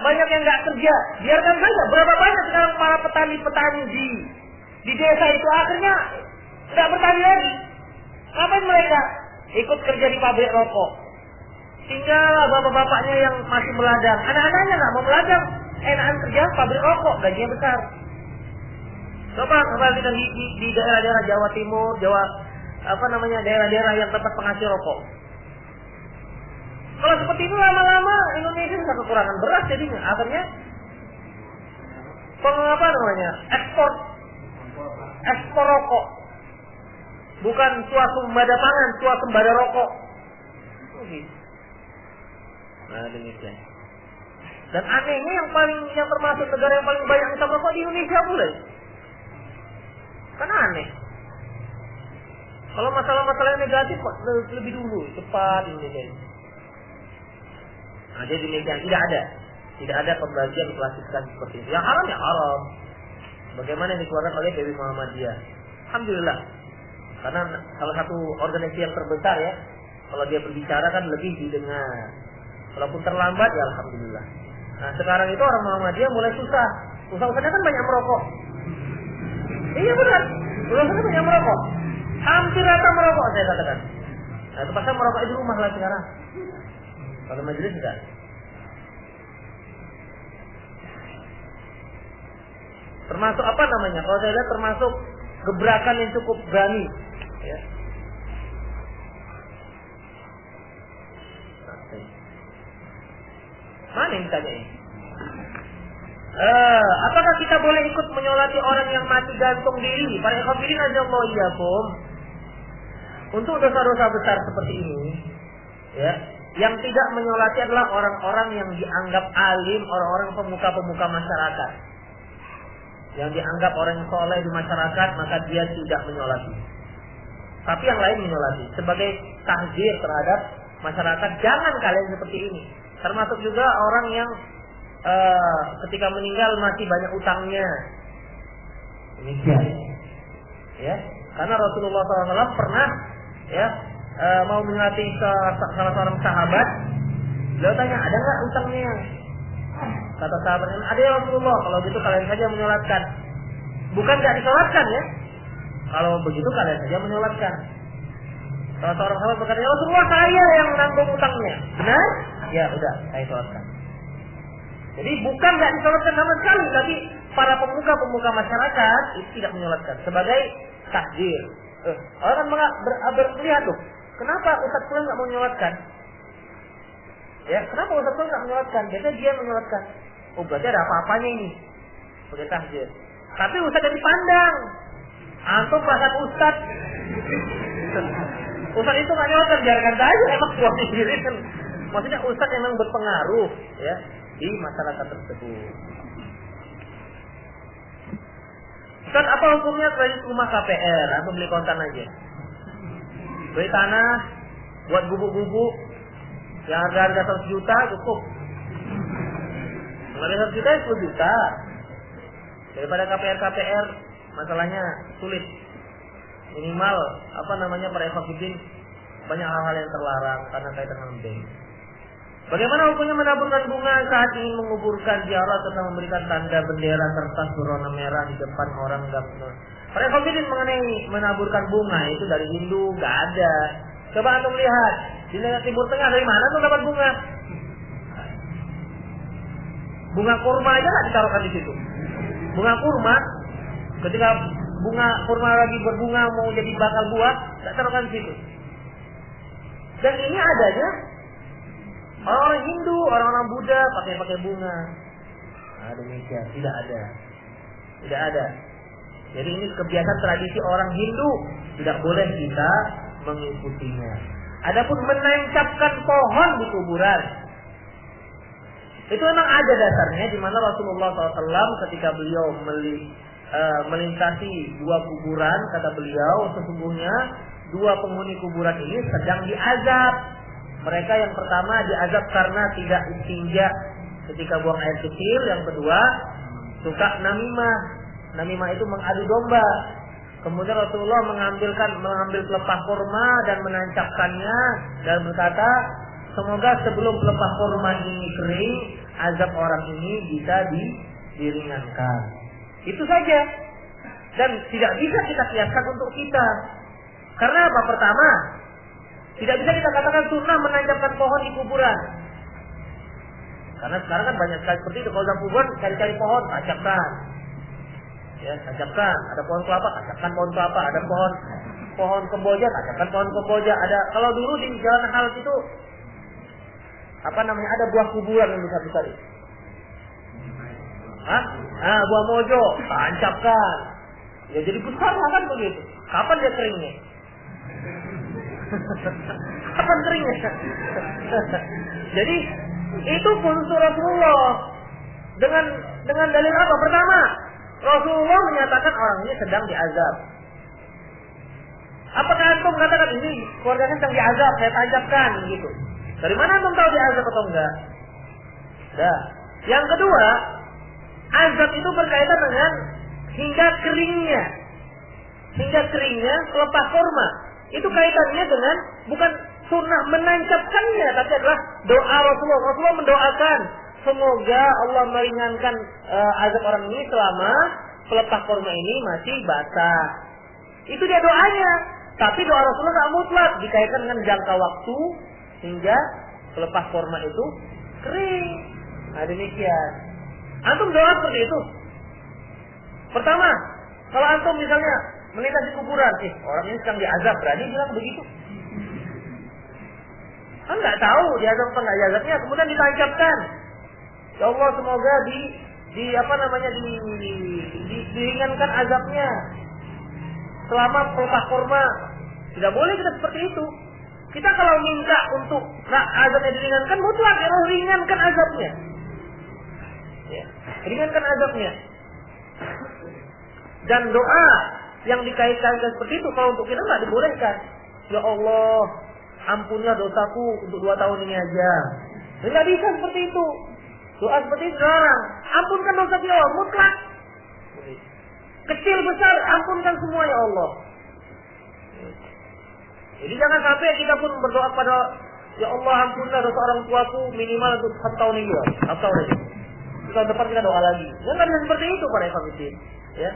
banyak yang nggak kerja, biarkan saja. Berapa banyak sekarang para petani-petani di desa itu akhirnya nggak bertani lagi. Ngapain mereka ikut kerja di pabrik rokok? Tinggal bapak-bapaknya yang masih meladang, anak-anaknya nggak mau meladang, enakan kerja pabrik rokok, gajinya besar. Coba kita di daerah-daerah Jawa Timur, daerah-daerah yang tempat penghasil rokok. Kalau seperti itu lama-lama Indonesia bisa kekurangan beras jadinya. Akhirnya apa namanya? Ekspor rokok. Bukan swasembada pangan, swasembada rokok. Nah, demikian. Dan anehnya yang termasuk negara yang paling banyak isap rokok di Indonesia pula. Kan aneh. Kalau masalah-masalah yang negatif lebih dulu, cepat Indonesia. Nah, jadi demikian, tidak ada pembagian klasifikasi seperti itu. Yang haram ya haram. Bagaimana yang dikeluarkan oleh PBB Muhammadiyah. Alhamdulillah. Karena salah satu organisasi yang terbesar ya, kalau dia berbicara kan lebih didengar. Walaupun terlambat ya alhamdulillah. Nah sekarang itu orang Muhammadiyah mulai susah. Usaha-usahanya kan banyak merokok. Iya benar. Usaha-usahanya banyak merokok. Hampir rata merokok saya katakan. Nah itu pasal merokok di rumah lah sekarang. Kalau majelis enggak. Termasuk apa namanya? Kalau saya lihat termasuk gebrakan yang cukup berani. Ya. Mana yang ditanya ini? Apakah kita boleh ikut menyolati orang yang mati gantung diri? Para ikhwatirin ajallahu iyyakum. Untuk dosa-dosa besar seperti ini, ya, yang tidak menyolati adalah orang-orang yang dianggap alim, orang-orang pemuka-pemuka masyarakat. Yang dianggap orang yang soleh di masyarakat, maka dia tidak menyolati. Tapi yang lain menyolati. Sebagai tahzir terhadap masyarakat, jangan kalian seperti ini. Termasuk juga orang yang ketika meninggal masih banyak utangnya. Demikian. Ya, karena Rasulullah SAW pernah ya mau menyolati salah seorang sahabat. Beliau tanya, ada nggak utangnya? Kata sahabatnya, ada ya Rasulullah. Kalau gitu kalian saja menyolatkan. Bukan nggak disolatkan ya. Kalau begitu kalian saja menyolatkan. Salah seorang sahabat berkata, ya Rasulullah, saya yang menanggung utangnya. Benar? Ya udah, saya solatkan. Jadi bukan nggak disolatkan sama sekali, tapi para pemuka-pemuka masyarakat itu tidak menyolatkan sebagai takdir. Orang kan melihat tuh, kenapa Ustaz Fulan nggak mau menyolatkan? Ya, kenapa Ustaz Fulan nggak menyolatkan? Biasanya dia menyolatkan. Oh, berarti ada apa-apanya ini sebagai takdir. Tapi Ustaz jadi pandang. Antum perasaan Ustaz. Ustaz itu nggak nyolatkan, biarkan saja, emang kuat diri kan. Maksudnya Ustaz memang berpengaruh ya di masyarakat tersebut. Ustaz, apa hukumnya kredit rumah KPR atau beli kontan aja? Beli tanah buat gubuk-gubuk yang harga 100 juta cukup. Harga 100 juta 10 juta. Daripada KPR masalahnya sulit. Minimal para ekofidin banyak hal-hal yang terlarang karena kaitan dengan bank. Bagaimana hukumnya menaburkan bunga saat ingin menguburkan ziarah serta memberikan tanda bendera kertas berwarna merah di depan orang gabungan? Para ekofidin mengenai menaburkan bunga itu dari Hindu nggak ada. Coba antum lihat di negara Timur Tengah dari mana tuh dapat bunga? Bunga kurma aja nggak ditaruhkan di situ. Bunga kurma, ketika bunga kurma lagi berbunga mau jadi bakal buah, nggak taruhkan di situ. Dan ini adanya orang-orang Hindu, orang-orang Buddha pakai bunga. Nah, demikian, tidak ada. Jadi ini kebiasaan tradisi orang Hindu, tidak boleh kita mengikutinya. Adapun menancapkan pohon di kuburan, itu memang ada dasarnya di mana Rasulullah SAW ketika beliau melintasi dua kuburan, kata beliau sesungguhnya dua penghuni kuburan ini sedang diazab. Mereka yang pertama diazab karena tidak istinja ketika buang air kecil. Yang kedua suka namimah. Namimah itu mengadu domba. Kemudian Rasulullah mengambil pelepah kurma dan menancapkannya dan berkata, semoga sebelum pelepah kurma ini kering, azab orang ini bisa diringankan. Itu saja. Dan tidak bisa kita kiaskan untuk kita. Karena apa? Pertama, tidak bisa kita katakan sunnah menancapkan pohon di kuburan. Karena sekarang kan banyak sekali seperti itu. Kalau dalam kuburan cari-cari pohon, tancapkan. Ya, tancapkan. Ada pohon kelapa, tancapkan pohon kelapa. Ada pohon kemboja, tancapkan pohon kemboja. Ada kalau dulu di Jalan Halas itu ada buah kuburan yang besar-besar itu. buah mojo, tancapkan. Ya jadi besar lah kan begitu. Kapan dia keringnya? Kapan keringnya? Jadi itu khusus Rasulullah. Dengan dalil apa? Pertama, Rasulullah menyatakan orang ini sedang diazab. Apakah antum katakan ini keluarganya sedang diazab, saya tancapkan gitu? Dari mana antum tahu diazab atau enggak? Nah, yang kedua, azab itu berkaitan dengan hingga keringnya selepas kurma. Itu kaitannya dengan bukan sunnah menancapkannya, tapi adalah doa Rasulullah. Rasulullah mendoakan semoga Allah meringankan azab orang ini selama pelepah kurma ini masih basah. Itu dia doanya. Tapi doa Rasulullah tidak mutlak, dikaitkan dengan jangka waktu hingga pelepah kurma itu kering. Nah demikian. Antum doa seperti itu. Pertama, kalau antum misalnya melintas di kuburan, orang ini sedang diazab, berani bilang begitu? Kan nggak tahu diazab atau nggak diazabnya, kemudian ditancapkan. Ya Allah semoga diringankan azabnya selama pelepah kurma. Tidak boleh kita seperti itu. Kita kalau minta untuk azabnya diringankan, mutlak ya ringankan azabnya. Ya, ringankan azabnya. Dan doa yang dikaitkan seperti itu kalau untuk kita nggak dibolehkan. Ya Allah, ampunilah dosaku untuk 2 tahun ini aja. Nggak bisa seperti itu. Doa seperti itu sekarang. Ampunkan dosa ya Allah, mutlak. Kecil besar, ampunkan semua ya Allah. Jadi jangan sampai kita pun berdoa pada ya Allah ampunilah dosa orang tuaku minimal untuk 1 tahun ini ya. 1 tahun ini. Tahun depan kita doa lagi. Jangan bisa seperti itu para ikhwan. Ya.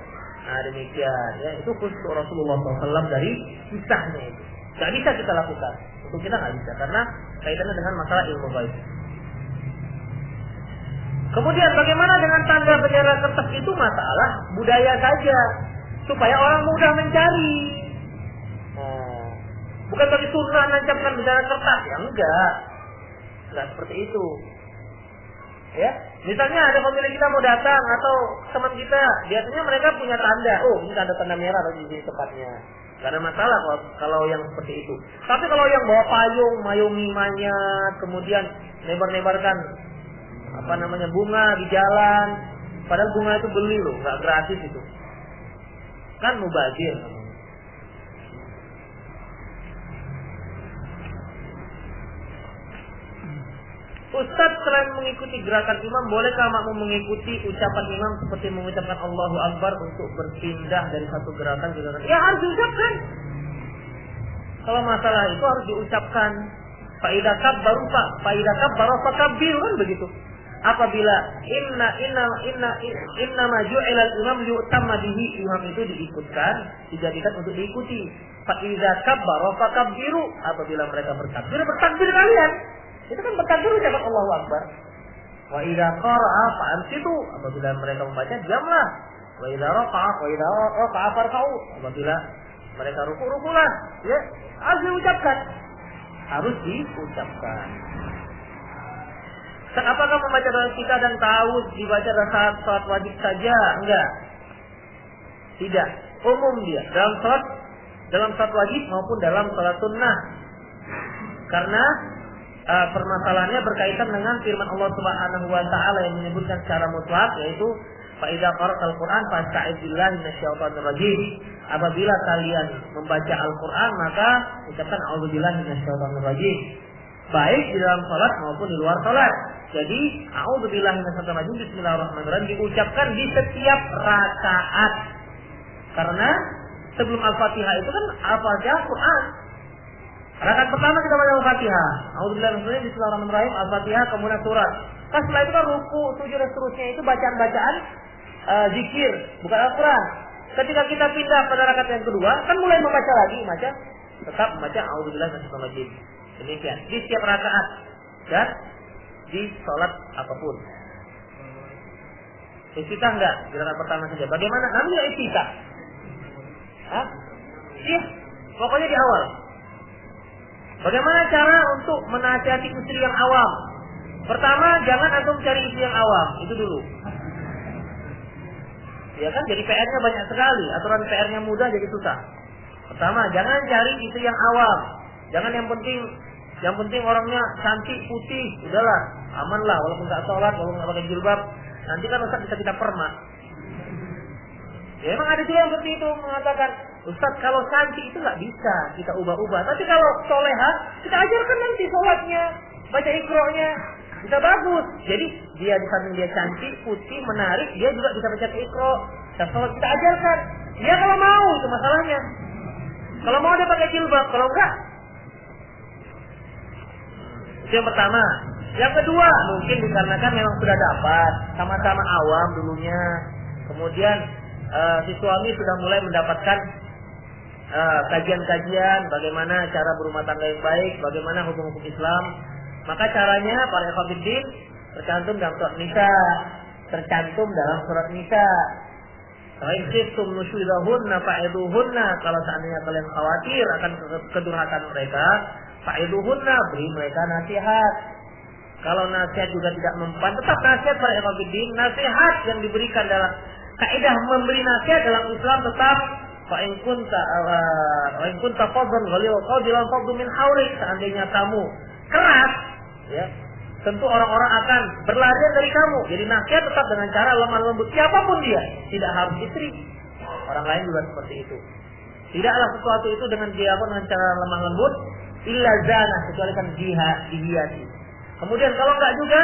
Nah demikian. Ya itu khusus Rasulullah SAW dari kisahnya itu. Gak bisa kita lakukan. Untuk kita nggak bisa karena kaitannya dengan masalah ilmu gaib. Kemudian bagaimana dengan tanda bendera kertas itu masalah budaya saja supaya orang mudah mencari. Bukan bagi sunnah nancapkan bendera kertas ya enggak seperti itu. Ya, misalnya ada pemilik kita mau datang atau teman kita, biasanya mereka punya tanda. Oh, ini tanda merah di sini tepatnya. Gak ada masalah kalau yang seperti itu. Tapi kalau yang bawa payung, mayungi manyet, kemudian nebar-nebarkan bunga di jalan, padahal bunga itu beli loh, nggak gratis itu. Kan mubazir. Ustaz selain mengikuti gerakan imam, bolehkah makmum mengikuti ucapan imam seperti mengucapkan Allahu Akbar untuk berpindah dari satu gerakan ke gerakan? Ya harus diucapkan. Kalau masalah itu harus diucapkan. Faidah kabbaru fakabbir kan begitu. Apabila inna maju'ila al-imam yu'tamma bihi, imam itu diikutkan, dijadikan untuk diikuti. Faidah kabbaru fakabbiru, apabila mereka bertakbir kalian. Itu kan bertakbir ucapan Allahu Akbar. Wa idza qara'a fa'ansitu, apabila mereka membaca diamlah. Wa idza raka'a farka'u, apabila mereka ruku'-rukulah. Ya, harus diucapkan. Apakah membaca doa kita dan ta'awudz dibaca saat salat wajib saja? Enggak. Tidak. Umum dia dalam salat wajib maupun dalam salat sunnah. Karena permasalahannya berkaitan dengan firman Allah Subhanahu wa taala yang menyebutkan secara mutlak, yaitu fa idza qara'tal Qur'an fasta'idz billahi minasyaitonir rajim. Apabila kalian membaca Al-Qur'an maka ucapkan a'udzubillahi minasyaitonir rajim. Baik di dalam salat maupun di luar salat. Jadi a'udzubillahi minasyaitonir rajim, bismillahirrahmanirrahim diucapkan di setiap rakaat. Karena sebelum Al-Fatihah itu kan Al-Fatihah Quran. Rakaat pertama kita baca Al-Fatihah. A'udzubillahi bismillahirrahmanirrahim, Al-Fatihah kemudian surat. Kan setelah itu kan ruku, sujud dan seterusnya itu bacaan-bacaan zikir, bukan Al-Qur'an. Ketika kita pindah pada rakaat yang kedua, kan mulai membaca lagi, tetap membaca A'udzubillahi minasyaitonir rajim. Demikian di setiap rakaat dan di salat apapun. Iftitah enggak? Gerakan pertama saja. Bagaimana? Namanya iftitah. Iya, pokoknya di awal. Bagaimana cara untuk menasihati istri yang awam? Pertama, jangan antum cari istri yang awam, itu dulu. Ya kan, jadi PR-nya banyak sekali. Aturan PR-nya mudah jadi susah. Pertama, jangan cari istri yang awam. Jangan yang penting orangnya cantik, putih, udahlah, aman lah, walaupun nggak sholat, walaupun nggak pakai jilbab. Nanti kan Ustaz bisa kita permak. Ya emang ada juga yang seperti itu mengatakan, Ustaz kalau cantik itu nggak bisa kita ubah-ubah. Tapi kalau soleha, kita ajarkan nanti sholatnya, baca iqro'nya, bisa bagus. Jadi dia di samping dia cantik, putih, menarik, dia juga bisa baca iqro'. Dan sholat kita ajarkan. Dia kalau mau, itu masalahnya. Kalau mau dia pakai jilbab, kalau enggak. Itu yang pertama. Yang kedua, mungkin dikarenakan memang sudah dapat, sama-sama awam dulunya. Kemudian si suami sudah mulai mendapatkan kajian-kajian bagaimana cara berumah tangga yang baik, bagaimana hukum-hukum Islam. Maka caranya para ikhwatiddin tercantum dalam surat Nisa, Wa in khiftum nusyuzahunna fa'iduhunna, kalau seandainya kalian khawatir akan kedurhakaan mereka, fa'iduhunna, beri mereka nasihat. Kalau nasihat juga tidak mempan, tetap nasihat para ikhwatiddin, nasihat yang diberikan dalam kaidah memberi nasihat dalam Islam tetap fa in kunta fadlan ghalidha qadilan faddu min hawlik, seandainya kamu keras, ya, tentu orang-orang akan berlarian dari kamu. Jadi nasihat tetap dengan cara lemah lembut, siapapun dia, tidak harus istri. Orang lain juga seperti itu. Tidaklah sesuatu itu dengan cara lemah lembut, illa zana, kecuali kan dihiasi. Kemudian kalau enggak juga,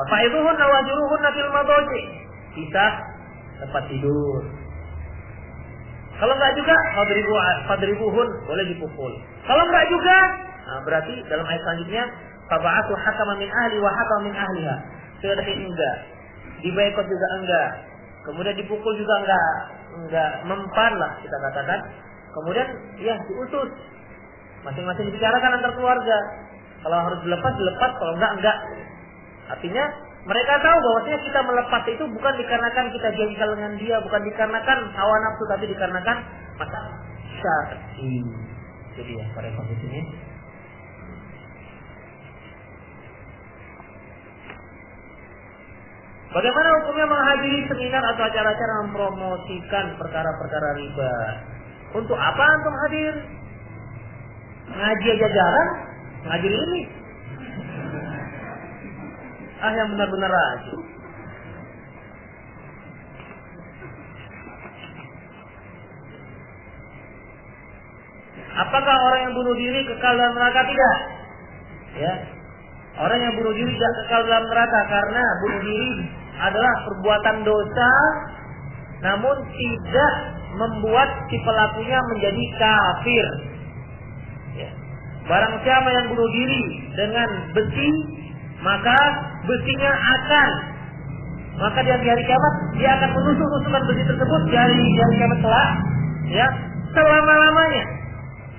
fa'iduhunna wajuruhunna fil madaji, pisah tempat tidur. Kalau enggak juga, fadribuhun, boleh dipukul. Kalau enggak juga, nah, berarti dalam ayat selanjutnya, faba'atu hakaman min ahli wa hakaman min ahliha. Sudah enggak, dibaikot juga enggak, kemudian dipukul juga enggak mempan lah kita katakan. Kemudian ya diutus, masing-masing dibicarakan antar keluarga. Kalau harus dilepas, kalau enggak. Artinya mereka tahu bahwasanya kita melepas itu bukan dikarenakan kita jengkel dengan dia, bukan dikarenakan hawa nafsu, tapi dikarenakan masalah syar'i. Jadi ya, pada kondisi ini. Bagaimana hukumnya menghadiri seminar atau acara-acara mempromosikan perkara-perkara riba? Untuk apa antum hadir? Ngaji aja jarang, ngaji ini. Yang benar-benar rajin. Apakah orang yang bunuh diri kekal dalam neraka? Tidak. Ya. Orang yang bunuh diri tidak kekal dalam neraka karena bunuh diri adalah perbuatan dosa, namun tidak membuat si pelakunya menjadi kafir. Ya. Barang siapa yang bunuh diri dengan besi, maka besinya maka di hari kiamat dia akan menusuk-nusukkan besi tersebut dari kiamat kelak, ya, selama-lamanya.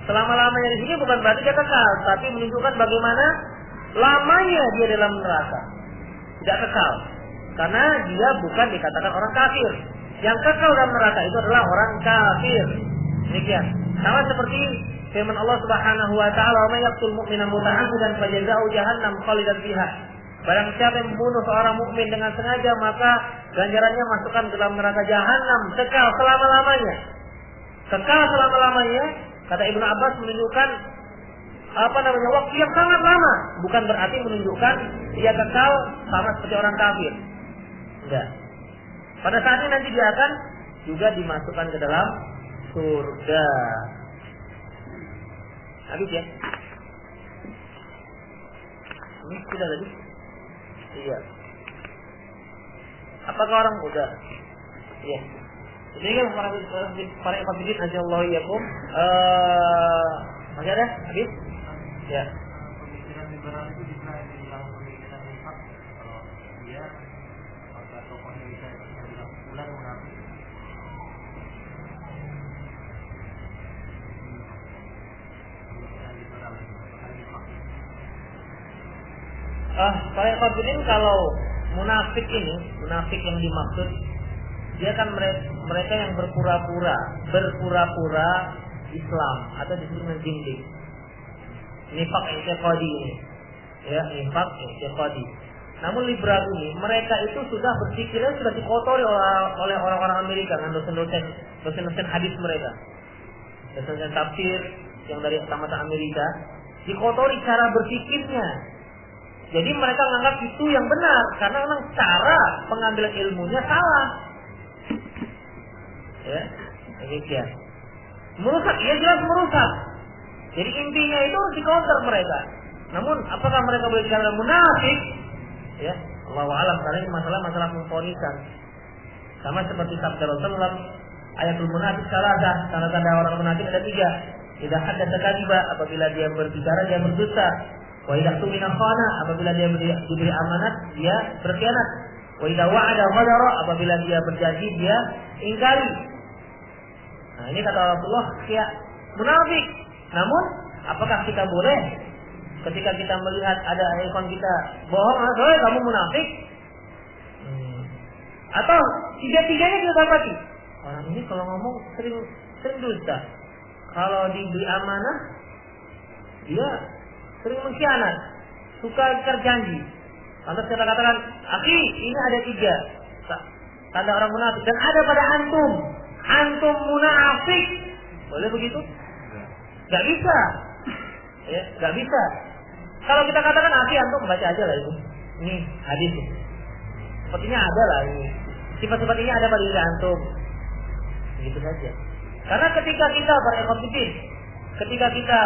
Selama-lamanya di sini bukan berarti dia kekal, tapi menunjukkan bagaimana lamanya dia dalam neraka. Tidak kekal, karena dia bukan dikatakan orang kafir. Yang kekal dalam neraka itu adalah orang kafir. Demikian. Sama seperti firman Allah Subhanahu wa taala, "Wa may yaqtul mu'mina muta'ammidan fajazaa'u jahannam khalidan fiha." Barang siapa yang membunuh seorang mukmin dengan sengaja, maka ganjarannya masukkan ke dalam neraka jahanam, kekal selama-lamanya. Kekal selama-lamanya, kata Ibnu Abbas, menunjukkan waktu yang sangat lama, bukan berarti menunjukkan dia kekal sama seperti orang kafir. Enggak. Pada saatnya nanti dia akan juga dimasukkan ke dalam surga. Habis ya? Ini sudah tadi? Iya. Apakah orang udah? Iya. Jadi kan para ikhwatiddin ajallahu iyyakum. Masih ada? Habis? Ya. Pemikiran liberal itu bisa dibilang pemikiran infak kalau dia pada tokohnya bisa dibilang bulan munafik. Pemikiran liberal bukan infak. Para ikhwatiddin, kalau munafik yang dimaksud, dia kan mereka yang berpura-pura Islam atau disebut dengan zindik. Nifaq i'tiqadi ini. Ya, nifaq i'tiqadi. Namun liberal ini, mereka itu sudah berpikirnya sudah dikotori oleh orang-orang Amerika dengan dosen-dosen hadis mereka, dosen tafsir yang dari mata Amerika, dikotori cara berpikirnya. Jadi mereka menganggap itu yang benar karena memang cara pengambilan ilmunya salah. Ya, demikian. Merusak, ya jelas merusak. Jadi intinya itu harus di-counter mereka. Namun apakah mereka boleh dikatakan munafik? Ya, Allahu a'lam, karena ini masalah pemfonisan. Sama seperti sabda Rasulullah, ayatul munafik saladah, tanda-tanda orang munafik ada 3. Idza haddatsa kadiba, apabila dia berbicara dia berdusta. Wa idza tumina khana, apabila dia diberi amanat dia berkhianat. Wa idza wa'ada ghadara, apabila dia berjanji dia ingkari. Nah, ini kata Rasulullah ya munafik. Namun apakah kita boleh ketika kita melihat ada ikhwan kita bohong, kamu munafik? Atau tiga-tiganya kita dapati. Orang ini kalau ngomong sering dusta. Kalau diberi amanah dia sering mengkhianat, suka ingkar janji. Lantas kita katakan, akhi, ini ada 3 tanda orang munafik dan ada pada antum. Antum munafik. Boleh begitu? Gak bisa. Ya, gak bisa. Kalau kita katakan akhi, antum baca aja lah itu. Ini hadis. Sepertinya ada lah ini. Sifat-sifat ini ada pada diri antum. Begitu saja. Karena ketika kita berekonomitin, ketika kita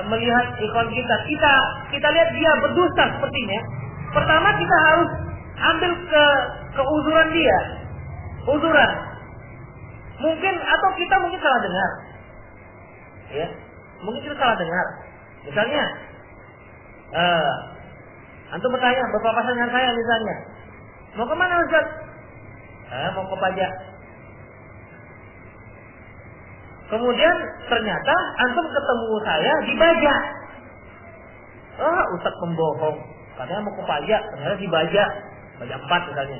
melihat ikon kita lihat dia berdusta sepertinya. Pertama kita harus ambil keuzuran dia, uzuran. Mungkin atau kita mungkin salah dengar, ya, mungkin kita salah dengar. Misalnya, antum bertanya berpapasan dengan saya misalnya, mau kemana Ustaz? Mau ke pajak. Kemudian ternyata antum ketemu saya di Baja. Ustaz pembohong. Katanya mau ke pajak, ternyata di Baja. Baja 4 misalnya.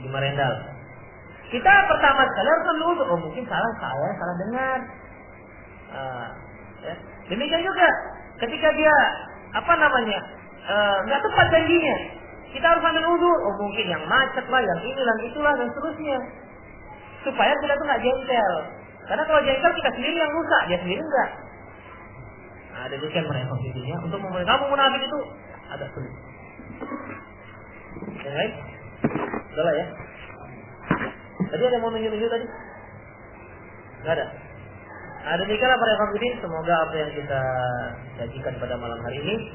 Di Marendal. Kita pertama sekali harus menuduh, mungkin saya salah dengar. Ya. Demikian juga ketika dia nggak tepat janjinya, kita harus ambil uzur. Mungkin yang macet lah, yang ini dan itulah dan seterusnya. Supaya kita tuh nggak jengkel. Karena kalau jengkel kita sendiri yang rusak, dia sendiri enggak. Nah, demikian mereka intinya untuk memulai kamu munafik itu agak sulit. Yang lain? Udah lah ya. Tadi ada yang mau menunjuk tadi? Enggak ada. Nah, demikianlah para ikhwan, semoga apa yang kita janjikan pada malam hari ini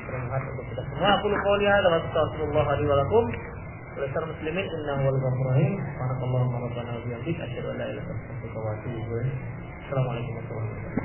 bermanfaat untuk kita semua. Aku qouli hadza wa astaghfirullah li wa lakum. Wa muslimin innahu wal ghafurur rahim. Subhanakallahumma rabbana wa bihamdika asyhadu an la ilaha illa anta astaghfiruka wa atubu ilaik. Assalamualaikum warahmatullahi wabarakatuh.